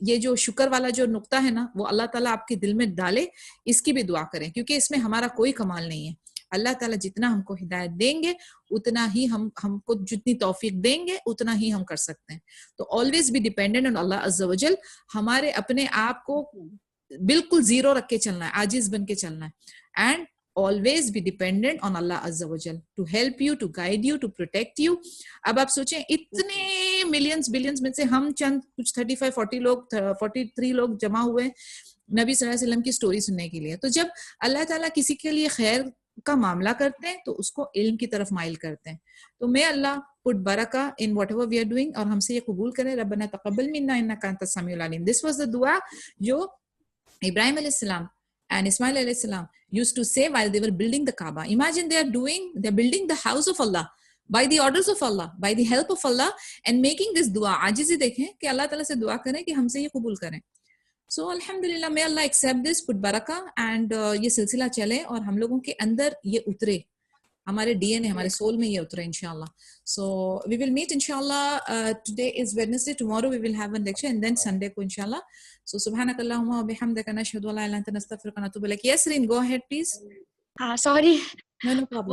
ये जो शुक्र वाला जो नुक्ता है ना, वो अल्लाह ताला आपके दिल में डाले, इसकी भी दुआ करें, क्योंकि इसमें हमारा कोई कमाल नहीं है। अल्लाह ताला जितना हमको हिदायत देंगे उतना ही हमको जितनी तौफीक देंगे उतना ही हम कर सकते हैं। तो ऑलवेज बी डिपेंडेंट ऑन अल्लाह अज़्ज़ा वजल। हमारे अपने आप को बिल्कुल जीरो रख के चलना है, आजिज बन के चलना है and always be dependent on Allah Azza wa Jal to help you, to guide you, to protect you. अब आप सोचें इतने मिलियंस बिलियंस में से हम चंद कुछ 35-40 लोग 43 लोग जमा हुए नबी सल्लल्लाहु अलैहि वसल्लम की स्टोरी सुनने के लिए। तो जब अल्लाह ताला किसी के लिए खैर का मामला करते हैं तो उसको इल्म की तरफ माइल करते हैं। तो मैं अल्लाह पुट बरका in whatever we are doing और हमसे ये कबूल करे। रब्बना तक़ब्बल मिन्ना इन्नका अंतस Samiul Aleem. This was the दुआ जो इब्राहिम अलैहिस्सलाम And Ismail alayhi salam used to say while they were building the Kaaba, imagine they're building the house of Allah by the orders of Allah, by the help of Allah, and making this dua. आजिज़ी देखें कि अल्लाह ताला से दुआ करें कि हमसे ये कबूल करें. So alhamdulillah, may Allah accept this, put barakah, and ये सिलसिला चले और हम लोगों के अंदर ये उतरे, हमारे DNA, हमारे soul में ये उतरे इंशाल्लाह. So we will meet inshallah. Today is Wednesday. Tomorrow we will have a lecture, and then Sunday ko inshallah. So subhanakallahumma wa bihamdika nashhadu an la ilaha illa anta nastaghfiruka wa natubu ilaik. Yes, Reen, go ahead please. Sorry. No problem.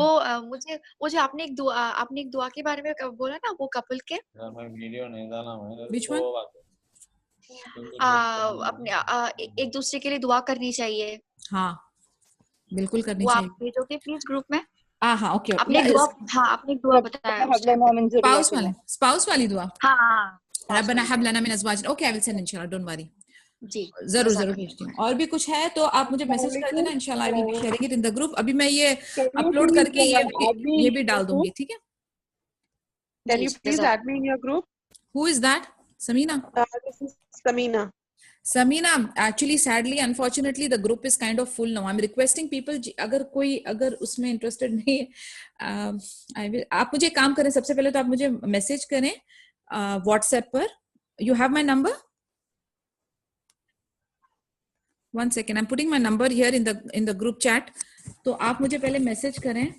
वो जो आपने एक दुआ के बारे में बोला ना, वो कपल के, Which one? अपने एक दूसरे के लिए दुआ करनी चाहिए. हाँ, बिल्कुल करनी वो चाहिए. आप भेजोगे प्लीज ग्रुप में. हाँ, ओके. आपने एक दुआ बताया. स्पाउस वाली दुआ. हाँ. रब्बना हब लना मिन अज़वाजिना. ओके, आई विल सेंड इंशाल्लाह, डोंट वरी. जी, जरूर भेजती हूँ. और भी कुछ है तो आप मुझे मैसेज कर देना, इंशाल्लाह I will be sharing it in the group. अभी मैं ये अपलोड करके ये भी डाल दूंगी, ठीक है? Can you please add me in your group? Who is that? Samina? This is Samina. Samina, actually, sadly, unfortunately, the group is kind of full now. I'm requesting people, अगर उसमें interested नहीं है, आप मुझे काम करें. सबसे पहले तो आप मुझे मैसेज करें WhatsApp पर. You have my number? One second, I'm putting my number here in the group chat. तो आप मुझे पहले मैसेज करें.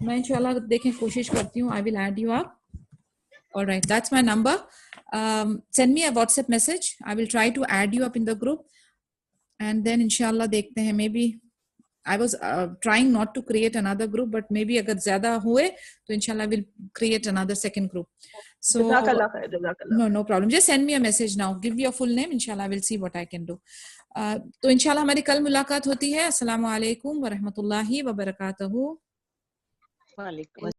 मैं इंशाल्लाह देखें कोशिश करती हूँ. I will add you up. All right, that's my number. Send me a WhatsApp message. I will try to add you up in the group, and then inshallah देखते हैं. Maybe I was trying not to create another group, but maybe अगर ज़्यादा हुए तो inshallah we'll create another second group. So no problem. Just send me a message now. Give me your full name. Inshallah I will see what I can do. तो इंशाल्लाह हमारी कल मुलाकात होती है. अस्सलामु अलैकुम व रहमतुल्लाहि व बरकातहू. वालेकुम